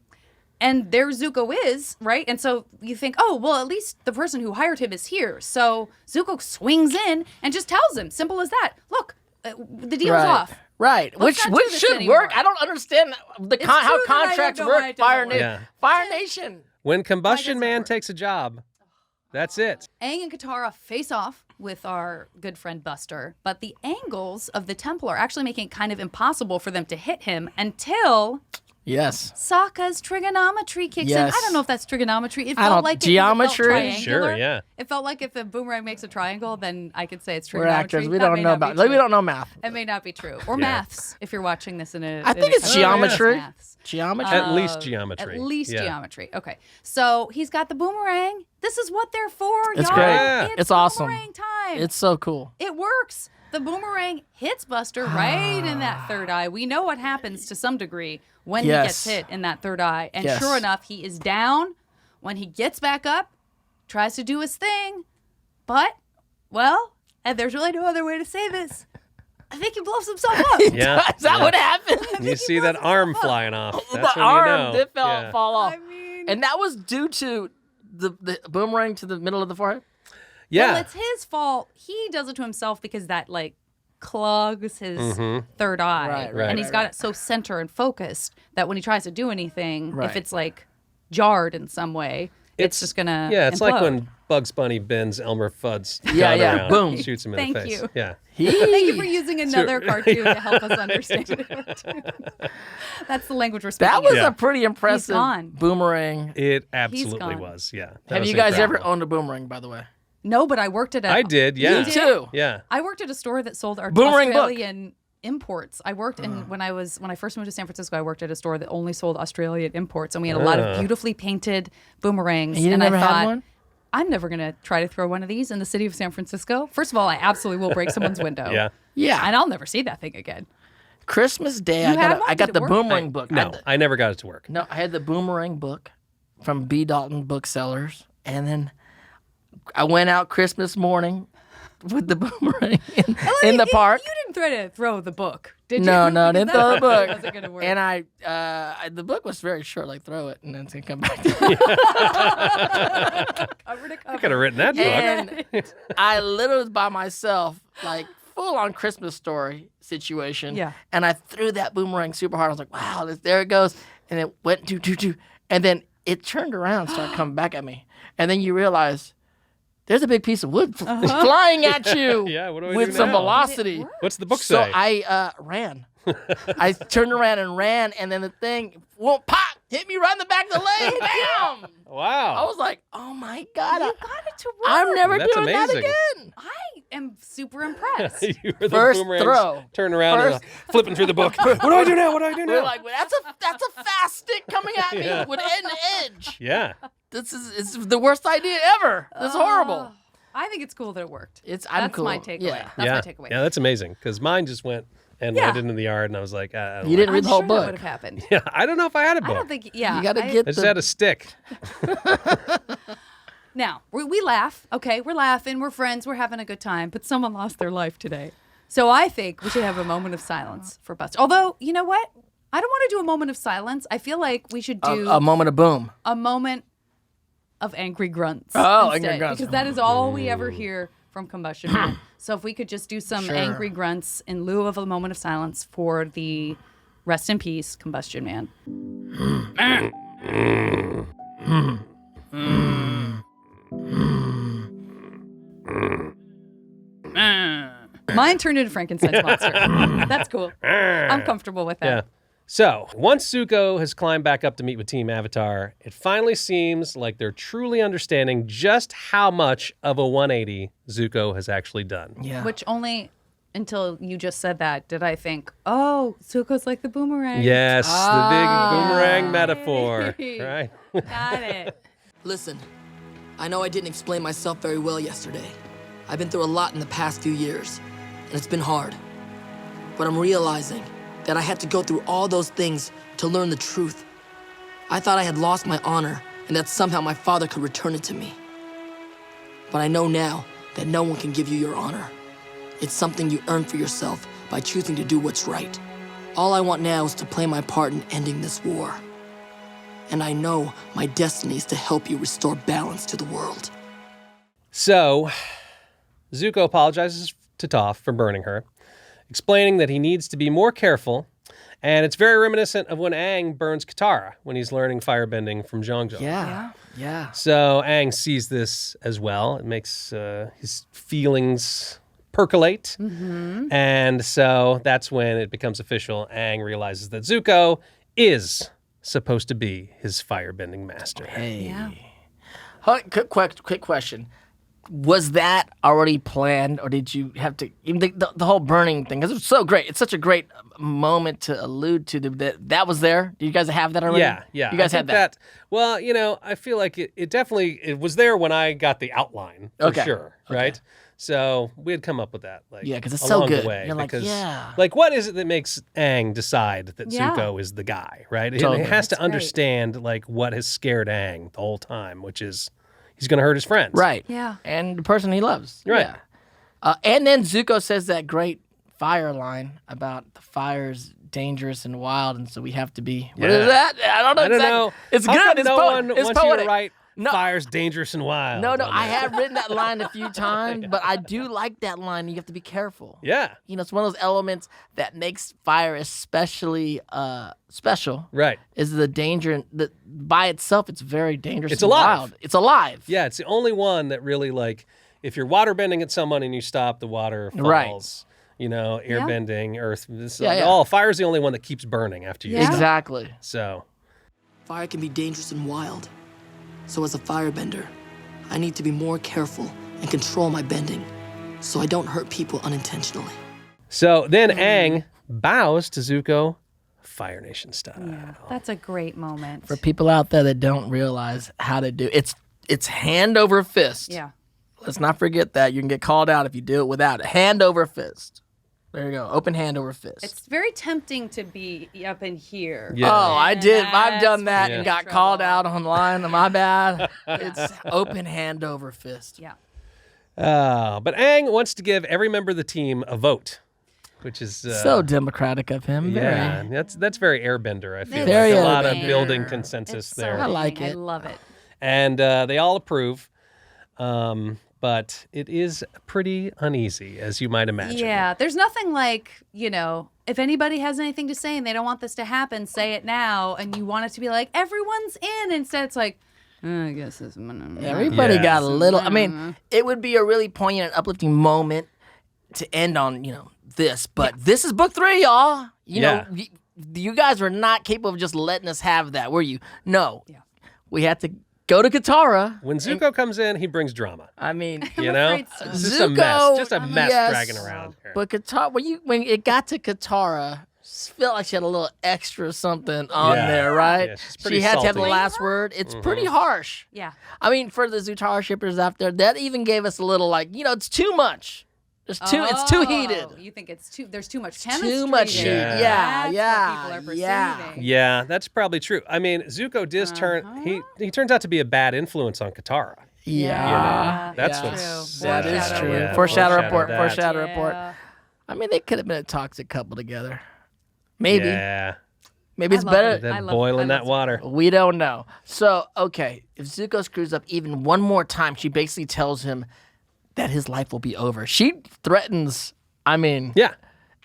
Speaker 1: And there Zuko is, right? And so you think, oh, well, at least the person who hired him is here. So Zuko swings in and just tells him, simple as that. Look, the deal's
Speaker 2: Right.
Speaker 1: off.
Speaker 2: Right.
Speaker 1: Let's
Speaker 2: Which
Speaker 1: not do this
Speaker 2: should
Speaker 1: anymore.
Speaker 2: work. I don't understand how
Speaker 1: true that I
Speaker 2: contracts
Speaker 1: don't know why
Speaker 2: work.
Speaker 1: it doesn't work.
Speaker 3: Yeah.
Speaker 2: Fire Nation.
Speaker 3: When Combustion
Speaker 1: doesn't
Speaker 3: Man
Speaker 1: work?
Speaker 3: takes a job, that's it.
Speaker 1: Aang and Katara face off with our good friend Buster, but the angles of the temple are actually making it kind of impossible for them to hit him until
Speaker 2: Yes.
Speaker 1: Sokka's trigonometry kicks in.
Speaker 2: Yes.
Speaker 1: I don't know if that's trigonometry. It
Speaker 2: I
Speaker 1: felt
Speaker 2: don't-
Speaker 1: like
Speaker 2: geometry?
Speaker 1: It felt triangular.
Speaker 3: Sure, yeah.
Speaker 1: It felt like if the boomerang makes a triangle, then I could say it's
Speaker 2: We're
Speaker 1: trigonometry.
Speaker 2: actors. We
Speaker 1: That
Speaker 2: don't
Speaker 1: may
Speaker 2: know
Speaker 1: not be
Speaker 2: about. Like, we
Speaker 1: true.
Speaker 2: don't know math.
Speaker 1: It may not be true. Or
Speaker 3: Yeah.
Speaker 1: maths, if you're watching this in a.
Speaker 2: I think it's
Speaker 1: in a-
Speaker 2: geometry.
Speaker 1: Maths.
Speaker 2: Geometry.
Speaker 3: At least geometry.
Speaker 1: At least
Speaker 3: Yeah.
Speaker 1: geometry. Okay. So he's got the boomerang. This is what they're for,
Speaker 2: It's
Speaker 1: y'all.
Speaker 2: great.
Speaker 3: Yeah.
Speaker 1: It's
Speaker 2: It's awesome.
Speaker 1: boomerang time.
Speaker 2: It's so cool.
Speaker 1: It works. The boomerang hits Buster right in that third eye. We know what happens to some degree when he
Speaker 2: Yes.
Speaker 1: gets hit in that third eye. And
Speaker 2: Yes.
Speaker 1: sure enough, he is down. When he gets back up, tries to do his thing. But, well, and there's really no other way to say this. I think he blows himself up.
Speaker 3: Yeah.
Speaker 2: Is that
Speaker 3: yeah.
Speaker 2: what happened?
Speaker 3: You see that arm flying off. That's
Speaker 2: the
Speaker 3: when
Speaker 2: arm
Speaker 3: you know.
Speaker 2: did
Speaker 3: Yeah.
Speaker 2: fall off.
Speaker 1: I mean,
Speaker 2: And that was due to the boomerang to the middle of the forehead?
Speaker 3: Yeah.
Speaker 1: well, it's his fault. He does it to himself because that, like, clogs his third eye.
Speaker 2: Right, right,
Speaker 1: and he's
Speaker 2: right,
Speaker 1: got
Speaker 2: right.
Speaker 1: it so center and focused that when he tries to do anything,
Speaker 2: Right.
Speaker 1: if it's, like, jarred in some way, it's just going to
Speaker 3: Yeah, it's
Speaker 1: implode.
Speaker 3: like when Bugs Bunny bends Elmer Fudd's
Speaker 2: Yeah,
Speaker 3: gun
Speaker 2: yeah,
Speaker 3: around,
Speaker 2: boom.
Speaker 3: shoots him in
Speaker 1: Thank
Speaker 3: the face.
Speaker 1: you.
Speaker 3: Yeah.
Speaker 1: Thank you for using another cartoon to help us understand a cartoon. That's the language we're speaking.
Speaker 2: That was
Speaker 1: in.
Speaker 3: Yeah.
Speaker 2: a pretty impressive
Speaker 1: gone.
Speaker 2: boomerang.
Speaker 3: It absolutely
Speaker 1: gone.
Speaker 3: was. Yeah. That
Speaker 2: Have
Speaker 3: was
Speaker 2: you guys
Speaker 3: incredible.
Speaker 2: ever owned a boomerang, by the way?
Speaker 1: No, but I worked at a.
Speaker 3: I did, yeah.
Speaker 2: Me too.
Speaker 3: Yeah.
Speaker 1: I worked at a store that sold our
Speaker 2: Boomerang book.
Speaker 1: Australian imports. I worked in when I first moved to San Francisco. I worked at a store that only sold Australian imports, and we had a lot of beautifully painted boomerangs.
Speaker 2: And you never
Speaker 1: I
Speaker 2: had
Speaker 1: thought,
Speaker 2: one?
Speaker 1: I'm never gonna try to throw one of these in the city of San Francisco. First of all, I absolutely will break someone's window.
Speaker 3: Yeah.
Speaker 2: Yeah.
Speaker 1: and I'll never see that thing again.
Speaker 2: Christmas Day,
Speaker 1: You had one?
Speaker 2: I got
Speaker 1: Did it
Speaker 2: the
Speaker 1: work?
Speaker 2: boomerang book.
Speaker 3: No, I never got it to work.
Speaker 2: No, I had the boomerang book from B. Dalton Booksellers, and then I went out Christmas morning with the boomerang in the park.
Speaker 1: You didn't try to throw the book, did you?
Speaker 2: No, I
Speaker 1: Because
Speaker 2: didn't
Speaker 1: that
Speaker 2: throw the book.
Speaker 1: wasn't gonna work.
Speaker 2: And the book was very short, like throw it and then it's gonna come back. To you.
Speaker 1: Cover to cover.
Speaker 3: I could have written that book.
Speaker 2: And I literally was by myself, like full on Christmas story situation.
Speaker 1: Yeah.
Speaker 2: And I threw that boomerang super hard. I was like, wow, there it goes. And it went do. And then it turned around and started coming back at me. And then you realize there's a big piece of wood flying at you
Speaker 3: Yeah, what do I
Speaker 2: with
Speaker 3: do
Speaker 2: some
Speaker 3: now?
Speaker 2: velocity.
Speaker 3: What's the book
Speaker 2: So
Speaker 3: say?
Speaker 2: I ran. I turned around and ran, and then the thing won't pop, hit me right in the back of the leg. Bam! I
Speaker 3: Wow.
Speaker 2: was like, oh my God.
Speaker 1: You got it to work.
Speaker 2: I'm never
Speaker 3: That's
Speaker 2: doing
Speaker 3: amazing.
Speaker 2: that again.
Speaker 1: I am super impressed.
Speaker 3: You were the
Speaker 2: First
Speaker 3: boomerangs
Speaker 2: throw.
Speaker 3: turn around and
Speaker 2: First-
Speaker 3: flipping through the book. What do I do now? What do I do
Speaker 2: We're
Speaker 3: now?
Speaker 2: like, well, that's a fast stick coming at me
Speaker 3: Yeah.
Speaker 2: with an edge.
Speaker 3: Yeah.
Speaker 2: It's the worst idea ever. That's horrible.
Speaker 1: I think it's cool that it worked.
Speaker 2: I'm
Speaker 1: That's
Speaker 2: cool.
Speaker 1: my takeaway.
Speaker 2: Yeah.
Speaker 1: That's
Speaker 3: yeah.
Speaker 1: my takeaway.
Speaker 3: Yeah, that's amazing because mine just went and
Speaker 1: Yeah.
Speaker 3: landed in the yard, and I was like, I don't
Speaker 2: You didn't
Speaker 1: I'm
Speaker 2: read the whole
Speaker 1: sure that would
Speaker 2: book.
Speaker 1: have happened.
Speaker 3: Yeah, I don't know if I had a book.
Speaker 1: I don't think. Yeah,
Speaker 2: You got to
Speaker 1: I-
Speaker 2: get
Speaker 3: I just had a stick.
Speaker 1: Now, we laugh. Okay, we're laughing. We're friends. We're having a good time. But someone lost their life today. So I think we should have a moment of silence for Buster. Although, you know what? I don't want to do a moment of silence. I feel like we should do
Speaker 2: a moment of boom.
Speaker 1: a moment of angry grunts.
Speaker 2: Oh,
Speaker 1: instead,
Speaker 2: angry grunts.
Speaker 1: Because that is all we ever hear from Combustion Man. So if we could just do some angry grunts in lieu of a moment of silence for the rest in peace Combustion Man. Mine turned into Frankenstein's monster. That's cool. I'm comfortable with that.
Speaker 3: Yeah. So, once Zuko has climbed back up to meet with Team Avatar, it finally seems like they're truly understanding just how much of a 180 Zuko has actually done.
Speaker 2: Yeah.
Speaker 1: Which only until you just said that did I think, oh, Zuko's like the boomerang.
Speaker 3: Yes, the big boomerang metaphor, right?
Speaker 1: Got it.
Speaker 6: Listen, I know I didn't explain myself very well yesterday. I've been through a lot in the past few years, and it's been hard. But I'm realizing that I had to go through all those things to learn the truth. I thought I had lost my honor and that somehow my father could return it to me. But I know now that no one can give you your honor. It's something you earn for yourself by choosing to do what's right. All I want now is to play my part in ending this war. And I know my destiny is to help you restore balance to the world.
Speaker 3: So, Zuko apologizes to Toph for burning her, explaining that he needs to be more careful, and it's very reminiscent of when Aang burns Katara when he's learning firebending from Zhang-Zhang.
Speaker 2: Yeah.
Speaker 3: So Aang sees this as well. It makes his feelings percolate. And so that's when it becomes official. Aang realizes that Zuko is supposed to be his firebending master.
Speaker 2: Hey. Quick question. Was that already planned, or did you have to, even the whole burning thing, because it's so great. It's such a great moment to allude to. That was there? Did you guys have that already?
Speaker 3: Yeah.
Speaker 2: You guys
Speaker 3: I
Speaker 2: had
Speaker 3: think
Speaker 2: that.
Speaker 3: Well, I feel like it definitely it was there when I got the outline for
Speaker 2: Okay.
Speaker 3: sure, right? So we had come up with that, like,
Speaker 2: Yeah, 'cause it's so
Speaker 3: along
Speaker 2: good.
Speaker 3: the way.
Speaker 2: You're like,
Speaker 3: because,
Speaker 2: yeah.
Speaker 3: like, what is it that makes Aang decide that
Speaker 1: Yeah.
Speaker 3: Zuko is the guy, right? He
Speaker 2: Totally.
Speaker 3: has to
Speaker 1: That's great.
Speaker 3: understand like what has scared Aang the whole time, which is he's going to hurt his friends,
Speaker 2: Right.
Speaker 1: Yeah.
Speaker 2: And the person he loves.
Speaker 3: Right.
Speaker 2: Yeah. And then Zuko says that great fire line about the fire's dangerous and wild, and so we have to be. What
Speaker 3: Yeah.
Speaker 2: is that? I don't know.
Speaker 3: I don't
Speaker 2: exactly.
Speaker 3: know.
Speaker 2: It's
Speaker 3: How
Speaker 2: good.
Speaker 3: come
Speaker 2: It's
Speaker 3: no
Speaker 2: poetic.
Speaker 3: one
Speaker 2: It's
Speaker 3: wants you
Speaker 2: poetic.
Speaker 3: to write
Speaker 2: No.
Speaker 3: fire's dangerous and wild.
Speaker 2: No,
Speaker 3: on
Speaker 2: I
Speaker 3: there?
Speaker 2: have written that line a few times, but I do like that line. You have to be careful.
Speaker 3: Yeah.
Speaker 2: It's one of those elements that makes fire especially special.
Speaker 3: Right.
Speaker 2: Is the danger that by itself it's very dangerous.
Speaker 3: It's
Speaker 2: and
Speaker 3: alive.
Speaker 2: wild. It's alive.
Speaker 3: Yeah, it's the only one that really, like, if you're water bending at someone and you stop, the water
Speaker 2: Right.
Speaker 3: falls. Air bending, earth. This,
Speaker 2: Yeah, yeah.
Speaker 3: All fire's the only one that keeps burning after you
Speaker 1: Yeah.
Speaker 3: stop.
Speaker 2: Exactly.
Speaker 3: So,
Speaker 6: Fire can be dangerous and wild. So as a firebender, I need to be more careful and control my bending so I don't hurt people unintentionally.
Speaker 3: then Aang bows to Zuko, Fire Nation style.
Speaker 1: That's a great moment.
Speaker 2: For people out there that don't realize how to do it's hand over fist.
Speaker 1: Yeah.
Speaker 2: Let's not forget that. You can get called out if you do it without it. Hand over fist. There you go. Open hand over fist.
Speaker 1: It's very tempting to be up in here.
Speaker 3: Yeah.
Speaker 2: Oh, I did. I've done that
Speaker 3: Yeah.
Speaker 2: and got called out online. My bad. It's open hand over fist.
Speaker 1: Yeah.
Speaker 3: But Aang wants to give every member of the team a vote, which is
Speaker 2: So democratic of him.
Speaker 3: yeah,
Speaker 2: Very.
Speaker 3: that's very Airbender. I feel
Speaker 2: Very
Speaker 3: like a lot of
Speaker 2: Airbender.
Speaker 3: building consensus
Speaker 1: It's so
Speaker 3: there.
Speaker 2: I like
Speaker 1: I
Speaker 2: it.
Speaker 1: love it.
Speaker 3: And they all approve. But it is pretty uneasy, as you might imagine.
Speaker 1: Yeah, there's nothing like, if anybody has anything to say and they don't want this to happen, say it now. And you want it to be like, everyone's in. Instead, it's like, I guess it's.
Speaker 2: Everybody
Speaker 3: Yeah.
Speaker 2: got a little. I mean, it would be a really poignant, uplifting moment to end on, this. But this is book 3, y'all. You guys were not capable of just letting us have that, were you? No.
Speaker 1: Yeah.
Speaker 2: We had to go to Katara.
Speaker 3: When Zuko comes in, he brings drama.
Speaker 2: I mean,
Speaker 3: You know,
Speaker 1: afraid so.
Speaker 3: it's just a mess.
Speaker 2: Zuko,
Speaker 3: Just a mess
Speaker 2: yes,
Speaker 3: dragging around here.
Speaker 2: But Katara, when it got to Katara, felt like she had a little extra something on
Speaker 3: Yeah.
Speaker 2: there, right?
Speaker 3: Yeah, she's pretty
Speaker 2: she had to have the
Speaker 3: salty.
Speaker 2: last word. It's pretty harsh.
Speaker 1: Yeah.
Speaker 2: I mean, for the Zutara shippers out there, that even gave us a little it's too much. It's too heated.
Speaker 1: You think there's too much chemistry.
Speaker 2: Too much heat.
Speaker 1: there.
Speaker 2: Yeah,
Speaker 1: That's what people are perceiving.
Speaker 3: Yeah, that's probably true. I mean, Zuko does he turns out to be a bad influence on Katara.
Speaker 2: Yeah.
Speaker 3: That's
Speaker 1: true.
Speaker 3: what's
Speaker 2: That is
Speaker 1: Foreshadow.
Speaker 2: true.
Speaker 3: Yeah,
Speaker 2: Foreshadow report.
Speaker 3: that.
Speaker 2: Foreshadow report.
Speaker 1: Yeah.
Speaker 2: I mean, they could have been a toxic couple together. Maybe.
Speaker 3: Yeah.
Speaker 2: Maybe it's
Speaker 1: love
Speaker 2: better.
Speaker 1: it.
Speaker 3: Then
Speaker 1: I love-
Speaker 3: boiling
Speaker 1: I
Speaker 3: that
Speaker 1: love
Speaker 3: water.
Speaker 2: We don't know. So, okay, if Zuko screws up even one more time, she basically tells him that his life will be over. She threatens, I mean,
Speaker 3: Yeah.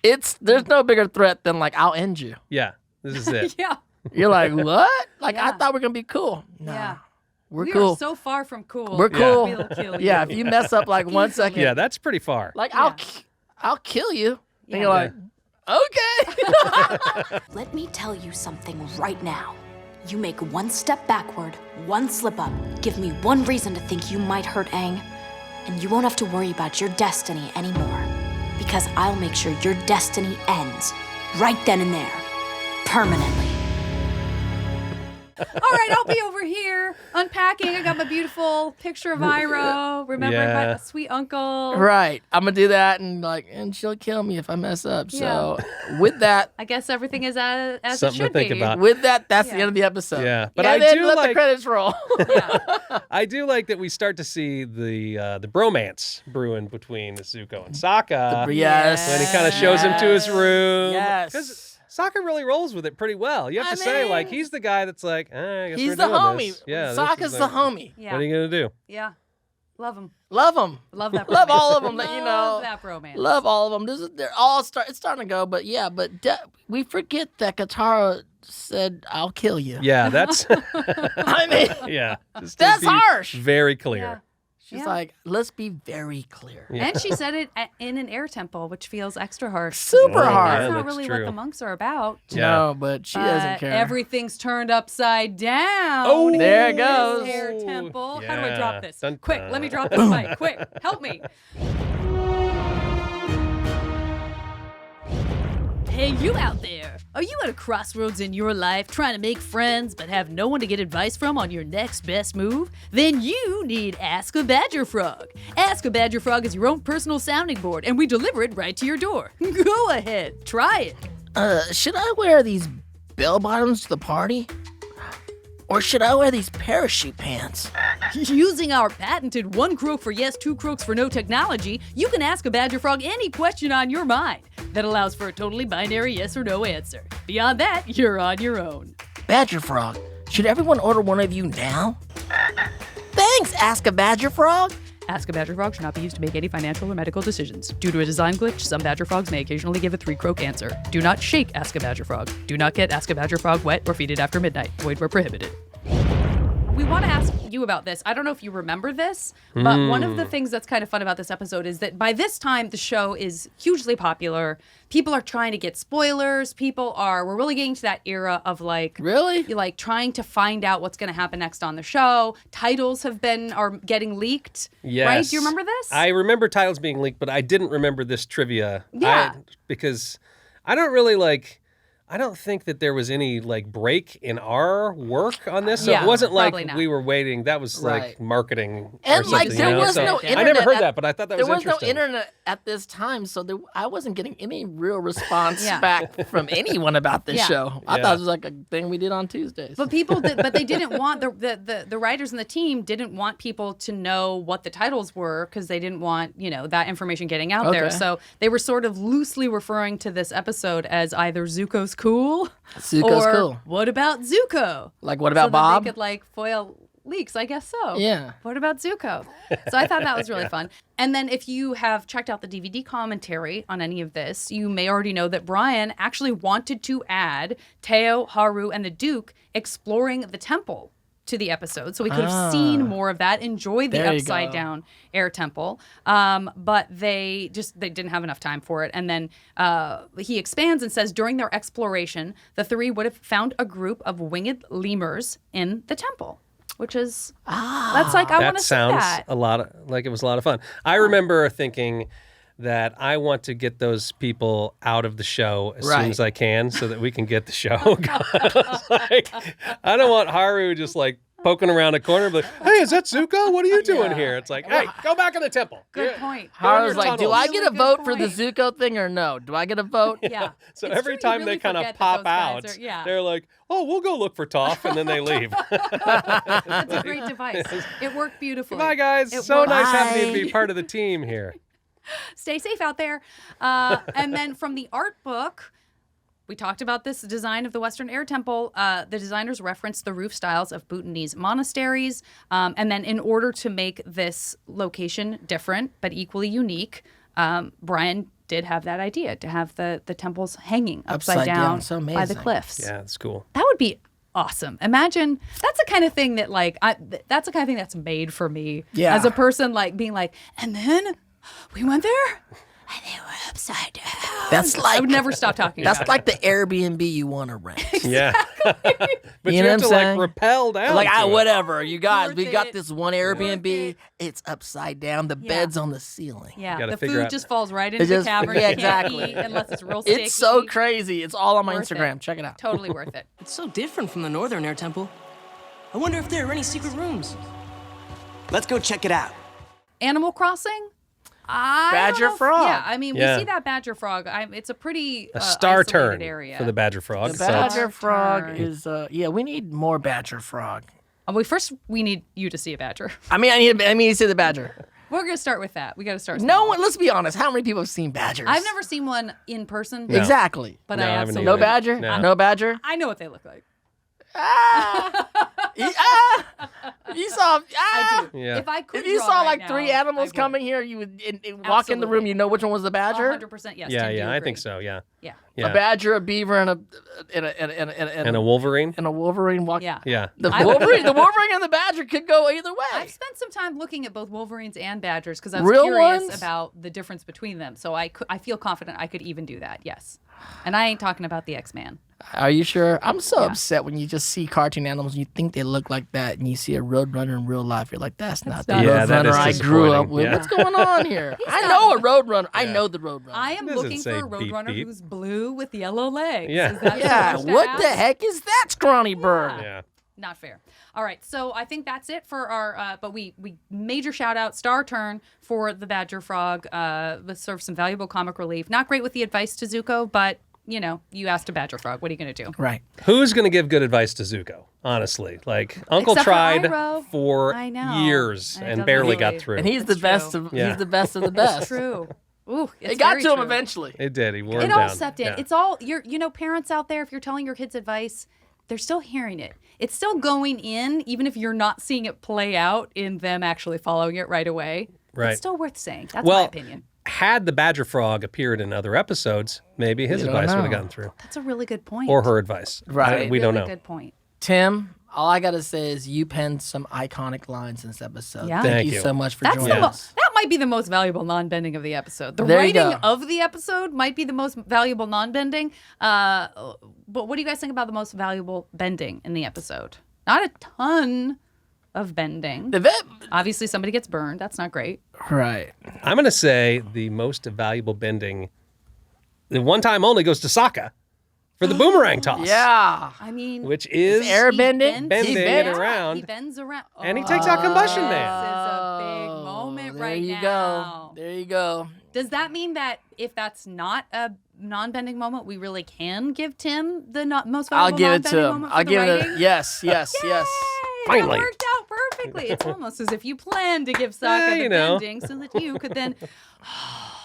Speaker 2: there's no bigger threat than like, I'll end you.
Speaker 3: Yeah. This is it.
Speaker 1: Yeah.
Speaker 2: You're like, what? Like, I
Speaker 1: Yeah.
Speaker 2: thought we were going to be cool. Nah,
Speaker 1: Yeah.
Speaker 2: we're
Speaker 1: We
Speaker 2: cool.
Speaker 1: are so far from cool.
Speaker 2: We're cool.
Speaker 1: We'll kill you.
Speaker 2: Yeah, if you mess up like 1 second,
Speaker 3: Yeah, that's pretty far.
Speaker 2: like,
Speaker 1: Yeah.
Speaker 2: I'll kill you.
Speaker 1: Yeah.
Speaker 2: And you're like, okay.
Speaker 9: Let me tell you something right now. You make one step backward, one slip up, give me one reason to think you might hurt Aang, and you won't have to worry about your destiny anymore. Because I'll make sure your destiny ends right then and there, permanently.
Speaker 1: All right, I'll be over here unpacking. I got my beautiful picture of Iroh, remembering my
Speaker 3: Yeah.
Speaker 1: sweet uncle.
Speaker 2: Right. I'm going to do that and she'll kill me if I mess up. So, with that,
Speaker 1: I guess everything is as it
Speaker 3: Something to
Speaker 1: should
Speaker 3: think
Speaker 1: be.
Speaker 3: about.
Speaker 2: that's the
Speaker 1: Yeah.
Speaker 2: end of the episode.
Speaker 3: Yeah, but
Speaker 2: and
Speaker 3: I
Speaker 2: then
Speaker 3: do
Speaker 2: let the
Speaker 3: like-
Speaker 2: credits roll.
Speaker 3: I do like that we start to see the bromance brewing between Zuko and Sokka.
Speaker 2: Yes.
Speaker 3: When he kind of shows him to his room.
Speaker 2: Yes.
Speaker 3: Because Sokka really rolls with it pretty well. You have
Speaker 2: I
Speaker 3: to say,
Speaker 2: mean,
Speaker 3: like, he's the guy that's like, I guess
Speaker 2: He's
Speaker 3: we're
Speaker 2: the
Speaker 3: doing
Speaker 2: homie.
Speaker 3: this. Yeah, this
Speaker 2: Sokka's
Speaker 3: is
Speaker 2: the
Speaker 3: like,
Speaker 2: homie.
Speaker 1: Yeah.
Speaker 3: What are you going to do?
Speaker 1: Yeah. Love him.
Speaker 2: Love them.
Speaker 1: Love that.
Speaker 2: Love
Speaker 1: bromance.
Speaker 2: all of them. You know.
Speaker 1: Love that romance.
Speaker 2: Love all of them. They're all it's starting to go, but yeah, we forget that Katara said, "I'll kill you."
Speaker 3: Yeah, that's
Speaker 2: I mean,
Speaker 3: yeah. Just to
Speaker 2: That's
Speaker 3: be
Speaker 2: harsh.
Speaker 3: Very clear.
Speaker 2: she's
Speaker 1: Yeah.
Speaker 2: like, "Let's be very clear."
Speaker 3: Yeah.
Speaker 1: And she said it in an air temple, which feels extra harsh.
Speaker 2: Super
Speaker 3: Oh,
Speaker 2: hard.
Speaker 1: That's
Speaker 3: yeah,
Speaker 1: not
Speaker 3: that's
Speaker 1: really
Speaker 3: true.
Speaker 1: what the monks are about.
Speaker 3: Yeah.
Speaker 2: No, but she doesn't care.
Speaker 1: Everything's turned upside down.
Speaker 3: Oh,
Speaker 2: there it
Speaker 1: in
Speaker 2: goes.
Speaker 1: this air temple. How do I
Speaker 3: Yeah.
Speaker 1: drop this?
Speaker 3: Dun,
Speaker 1: Quick,
Speaker 3: dun.
Speaker 1: let me drop this mic. Quick, help me. Hey, you out there. Are you at a crossroads in your life trying to make friends but have no one to get advice from on your next best move? Then you need Ask a Badger Frog. Ask a Badger Frog is your own personal sounding board, and we deliver it right to your door. Go ahead, try it.
Speaker 2: Should I wear these bell bottoms to the party? Or should I wear these parachute pants?
Speaker 1: Using our patented one croak for yes, two croaks for no technology, you can ask a Badger Frog any question on your mind that allows for a totally binary yes or no answer. Beyond that, you're on your own.
Speaker 2: Badger Frog, should everyone order one of you now? Thanks, Ask a Badger Frog.
Speaker 1: Ask a Badger Frog should not be used to make any financial or medical decisions. Due to a design glitch, some Badger Frogs may occasionally give a three-croak answer. Do not shake Ask a Badger Frog. Do not get Ask a Badger Frog wet or feed it after midnight. Void where prohibited. We want to ask you about this. I don't know if you remember this, but one of the things that's kind of fun about this episode is that by this time the show is hugely popular. People are trying to get spoilers. We're really getting to that era of like
Speaker 2: Really?
Speaker 1: like trying to find out what's going to happen next on the show. Titles are getting leaked.
Speaker 3: Yes.
Speaker 1: Right? Do you remember this?
Speaker 3: I remember titles being leaked, but I didn't remember this trivia.
Speaker 1: Yeah.
Speaker 3: Because I don't think that there was any like break in our work on this. So
Speaker 1: Yeah,
Speaker 3: it wasn't like
Speaker 1: probably not.
Speaker 3: we were waiting. That was
Speaker 2: Right.
Speaker 3: like marketing
Speaker 2: And
Speaker 3: or
Speaker 2: like
Speaker 3: something.
Speaker 2: there
Speaker 3: you know?
Speaker 2: was
Speaker 3: So
Speaker 2: no
Speaker 3: I
Speaker 2: internet.
Speaker 3: never heard
Speaker 2: at-
Speaker 3: that, but I thought that
Speaker 2: there
Speaker 3: was
Speaker 2: was no
Speaker 3: interesting.
Speaker 2: internet at this time, so I wasn't getting any real response
Speaker 1: Yeah.
Speaker 2: back from anyone about this
Speaker 1: Yeah.
Speaker 2: show. I
Speaker 3: Yeah.
Speaker 2: thought it was like a thing we did on Tuesdays.
Speaker 1: But they didn't want the writers and the team didn't want people to know what the titles were because they didn't want that information getting out there.
Speaker 2: Okay.
Speaker 1: So they were sort of loosely referring to this episode as either Zuko's cool,
Speaker 2: Zuko's
Speaker 1: or
Speaker 2: cool.
Speaker 1: what about Zuko?
Speaker 2: Like, what about
Speaker 1: so
Speaker 2: Bob?
Speaker 1: That they could like foil leaks. I guess so.
Speaker 2: Yeah.
Speaker 1: What about Zuko? So I thought that was really fun. And then if you have checked out the DVD commentary on any of this, you may already know that Brian actually wanted to add Teo, Haru, and the Duke exploring the temple to the episode. So we could have seen more of that, enjoy the
Speaker 2: There you
Speaker 1: upside
Speaker 2: go.
Speaker 1: down air temple. But they didn't have enough time for it. And then he expands and says during their exploration, the three would have found a group of winged lemurs in the temple. Which is that's like I want
Speaker 3: That
Speaker 1: to see
Speaker 3: sounds
Speaker 1: that.
Speaker 3: like it was a lot of fun. I remember thinking that I want to get those people out of the show as soon
Speaker 2: Right.
Speaker 3: as I can so that we can get the show going. I was like, I don't want Haru just like poking around a corner, like, hey, is that Zuko? What are you doing here? It's like, hey, go back in the temple.
Speaker 1: Good point.
Speaker 2: Hara's like, do I
Speaker 1: tunnels.
Speaker 2: get a
Speaker 1: Really
Speaker 2: vote
Speaker 1: good
Speaker 2: for the
Speaker 1: point.
Speaker 2: Zuko thing or no? Do I get a vote?
Speaker 1: Yeah.
Speaker 3: So
Speaker 1: It's
Speaker 3: every
Speaker 1: true, you
Speaker 3: time they
Speaker 1: really
Speaker 3: kind of
Speaker 1: forget that
Speaker 3: pop
Speaker 1: those guys
Speaker 3: out,
Speaker 1: are- yeah.
Speaker 3: they're like, oh, we'll go look for Toph, and then they leave.
Speaker 1: That's a great device. It worked beautifully.
Speaker 3: Bye, guys.
Speaker 1: It
Speaker 3: So
Speaker 1: worked.
Speaker 3: nice having you to
Speaker 2: Bye.
Speaker 3: be part of the team here.
Speaker 1: Stay safe out there. And then from the art book, we talked about this design of the Western Air Temple. The designers referenced the roof styles of Bhutanese monasteries. And then in order to make this location different but equally unique, Brian did have that idea to have the temples hanging upside down
Speaker 2: So
Speaker 1: by the
Speaker 2: amazing.
Speaker 1: cliffs.
Speaker 3: Yeah, it's cool.
Speaker 1: That would be awesome. Imagine that's the kind of thing that that's the kind of thing that's made for me
Speaker 2: Yeah.
Speaker 1: as a person, like being like, and then we went there and they were upside down.
Speaker 2: That's
Speaker 1: I
Speaker 2: like
Speaker 1: would never stop talking
Speaker 2: that's
Speaker 1: about
Speaker 2: like the Airbnb you want to rent.
Speaker 3: Yeah. But
Speaker 2: You
Speaker 3: you
Speaker 2: know
Speaker 3: have
Speaker 2: what
Speaker 3: to
Speaker 2: I'm saying?
Speaker 3: like rappel down.
Speaker 2: Like,
Speaker 3: to it.
Speaker 2: whatever, you guys,
Speaker 1: Worth
Speaker 2: we got
Speaker 1: it.
Speaker 2: this one Airbnb. It's upside down. The bed's on the ceiling.
Speaker 1: Yeah,
Speaker 3: gotta
Speaker 1: the
Speaker 3: figure
Speaker 1: food
Speaker 3: out-
Speaker 1: just falls right into
Speaker 2: It
Speaker 1: the
Speaker 2: just-
Speaker 1: cavern.
Speaker 2: yeah,
Speaker 1: You can't
Speaker 2: exactly.
Speaker 1: eat unless it's real sticky.
Speaker 2: It's so crazy. It's all on my
Speaker 1: Worth
Speaker 2: Instagram.
Speaker 1: it.
Speaker 2: Check it out.
Speaker 1: Totally worth it.
Speaker 10: It's so different from the Northern Air Temple. I wonder if there are any secret rooms. Let's go check it out.
Speaker 1: Animal Crossing? I don't
Speaker 2: Badger
Speaker 1: know if-
Speaker 2: frog.
Speaker 1: Yeah, I mean,
Speaker 3: Yeah.
Speaker 1: we see that badger frog. It's a pretty
Speaker 3: A star
Speaker 1: isolated
Speaker 3: turn
Speaker 1: area.
Speaker 3: for the badger frog.
Speaker 2: The
Speaker 3: so-
Speaker 2: badger frog
Speaker 1: turn.
Speaker 2: is yeah. We need more badger frog.
Speaker 1: We need you to see a badger.
Speaker 2: I mean, I need to see the badger.
Speaker 1: We're gonna start with that. We got to start.
Speaker 2: No
Speaker 1: small.
Speaker 2: one. Let's be honest. How many people have seen badgers?
Speaker 1: I've never seen one in person.
Speaker 3: No.
Speaker 2: Exactly.
Speaker 1: But
Speaker 3: No,
Speaker 1: I
Speaker 3: I haven't
Speaker 1: absolutely
Speaker 2: No
Speaker 3: either.
Speaker 2: badger.
Speaker 3: No.
Speaker 2: No badger.
Speaker 1: I know what they look like.
Speaker 2: You saw.
Speaker 1: I do.
Speaker 3: Yeah.
Speaker 1: If I could,
Speaker 2: If you
Speaker 1: draw
Speaker 2: saw
Speaker 1: right
Speaker 2: like
Speaker 1: now,
Speaker 2: three animals
Speaker 1: I would.
Speaker 2: coming here, you would walk in the room.
Speaker 1: Absolutely.
Speaker 2: You know which one was the badger.
Speaker 1: 100% yes.
Speaker 3: Yeah,
Speaker 1: Tim, do
Speaker 3: yeah, I
Speaker 1: agree.
Speaker 3: think so. Yeah.
Speaker 1: Yeah.
Speaker 3: Yeah.
Speaker 2: A badger, a beaver, and
Speaker 3: And a Wolverine.
Speaker 2: and a wolverine walk.
Speaker 1: Yeah.
Speaker 3: Yeah.
Speaker 2: The
Speaker 1: I-
Speaker 2: Wolverine and the badger could go either way.
Speaker 1: I've spent some time looking at both Wolverines and Badgers because I was
Speaker 2: Real
Speaker 1: curious
Speaker 2: ones?
Speaker 1: about the difference between them. So I feel confident I could even do that. Yes. And I ain't talking about the X-Man.
Speaker 2: Are you sure? I'm so
Speaker 1: Yeah.
Speaker 2: upset when you just see cartoon animals and you think they look like that, and you see a roadrunner in real life. You're like, that's not the
Speaker 1: not-
Speaker 3: Yeah, that
Speaker 2: roadrunner
Speaker 3: is
Speaker 2: I grew up
Speaker 3: disappointing.
Speaker 2: with.
Speaker 3: Yeah.
Speaker 2: What's going on here? I know a roadrunner. I know the roadrunner.
Speaker 1: I am
Speaker 3: Doesn't
Speaker 1: looking for
Speaker 3: say
Speaker 1: a
Speaker 3: beep,
Speaker 1: Roadrunner
Speaker 3: beep.
Speaker 1: who's blue with yellow legs.
Speaker 3: Yeah.
Speaker 1: Is that
Speaker 2: Yeah,
Speaker 1: supposed to
Speaker 2: what the
Speaker 1: happen?
Speaker 2: heck is that scrawny bird?
Speaker 3: Yeah.
Speaker 1: Not fair. All right, so I think that's it for our. But we major shout out star turn for the Badger Frog. Let's serve some valuable comic relief. Not great with the advice to Zuko, but you asked a Badger Frog. What are you gonna do?
Speaker 2: Right.
Speaker 3: Who's going to give good advice to Zuko? Honestly, like Uncle
Speaker 1: Except for
Speaker 3: tried
Speaker 1: Iroh.
Speaker 3: for
Speaker 1: I know.
Speaker 3: years
Speaker 1: And it
Speaker 3: and
Speaker 1: doesn't
Speaker 3: barely
Speaker 1: really-
Speaker 3: got through.
Speaker 2: And he's
Speaker 1: That's
Speaker 2: the best
Speaker 1: true.
Speaker 2: of
Speaker 3: Yeah.
Speaker 2: he's the best of the best.
Speaker 1: True. Ooh, it's
Speaker 2: It got
Speaker 1: very
Speaker 2: to him
Speaker 1: true.
Speaker 2: eventually.
Speaker 3: It did. He wore
Speaker 1: It
Speaker 3: him
Speaker 1: all
Speaker 3: down.
Speaker 1: stepped in.
Speaker 3: Yeah.
Speaker 1: It's all parents out there. If you're telling your kids advice, they're still hearing it. It's still going in, even if you're not seeing it play out in them actually following it right away.
Speaker 3: Right.
Speaker 1: It's still worth saying. That's
Speaker 3: well,
Speaker 1: my opinion.
Speaker 3: had the Badger Frog appeared in other episodes, maybe his
Speaker 2: You don't
Speaker 3: advice would have
Speaker 2: know.
Speaker 3: gotten through,
Speaker 1: That's a really good point.
Speaker 3: or her advice.
Speaker 2: Right.
Speaker 3: We don't
Speaker 1: Really
Speaker 3: know.
Speaker 1: Good point.
Speaker 2: Tim, all I gotta say is you penned some iconic lines in this episode.
Speaker 1: Yeah.
Speaker 2: Thank
Speaker 3: Thank
Speaker 2: you
Speaker 3: you.
Speaker 2: so much for
Speaker 1: That's
Speaker 2: joining
Speaker 1: the
Speaker 2: us.
Speaker 1: that might be the most valuable non-bending of the episode. The
Speaker 2: There you
Speaker 1: writing
Speaker 2: go.
Speaker 1: of the episode might be the most valuable non-bending. But what do you guys think about the most valuable bending in the episode? Not a ton of bending.
Speaker 2: The vet.
Speaker 1: Obviously, somebody gets burned. That's not great.
Speaker 2: Right.
Speaker 3: I'm going to say the most valuable bending, the one time only, goes to Sokka for the boomerang toss.
Speaker 2: Yeah.
Speaker 1: I mean,
Speaker 3: Which is
Speaker 2: air
Speaker 1: he
Speaker 2: bending?
Speaker 3: bending
Speaker 2: He
Speaker 3: it
Speaker 2: bends.
Speaker 3: around.
Speaker 1: He bends around.
Speaker 3: And he takes out Combustion
Speaker 1: This
Speaker 3: Man.
Speaker 1: is a big moment
Speaker 2: there
Speaker 1: right
Speaker 2: you
Speaker 1: now.
Speaker 2: go. There you go.
Speaker 1: Does that mean that if that's not a non-bending moment, we really can give Tim the most valuable
Speaker 2: I'll give it
Speaker 1: non-bending
Speaker 2: to him.
Speaker 1: moment for
Speaker 2: I'll
Speaker 1: the
Speaker 2: give
Speaker 1: writing?
Speaker 2: it. Yes. Yes. Yes.
Speaker 1: Hey,
Speaker 3: Finally.
Speaker 1: That worked out perfectly. It's almost as if you planned to give Sokka
Speaker 3: Yeah,
Speaker 1: the
Speaker 3: you know.
Speaker 1: bending so that you could then.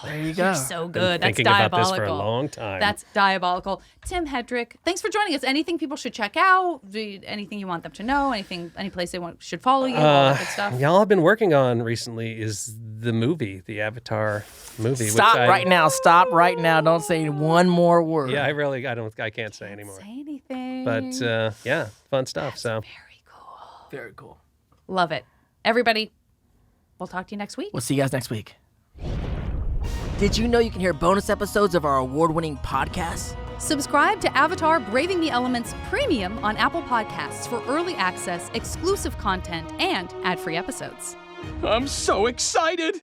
Speaker 2: There you go.
Speaker 1: So
Speaker 3: Been
Speaker 1: good. That's
Speaker 3: thinking about
Speaker 1: diabolical.
Speaker 3: this for a long time.
Speaker 1: That's diabolical. Tim Hedrick, thanks for joining us. Anything people should check out? Anything you want them to know? Any place they should follow you? All that good stuff.
Speaker 3: Y'all have been working on recently is the movie, the Avatar movie.
Speaker 2: Stop
Speaker 3: which I,
Speaker 2: right now. Stop right now. Don't say one more word.
Speaker 3: Yeah, I can't say anymore.
Speaker 1: Say anything.
Speaker 3: But yeah, fun stuff. So
Speaker 1: Very cool.
Speaker 2: Very cool.
Speaker 1: Love it. Everybody, we'll talk to you next week.
Speaker 2: We'll see you guys next week. Did you know you can hear bonus episodes of our award-winning podcast?
Speaker 1: Subscribe to Avatar Braving the Elements Premium on Apple Podcasts for early access, exclusive content, and ad-free episodes.
Speaker 10: I'm so excited!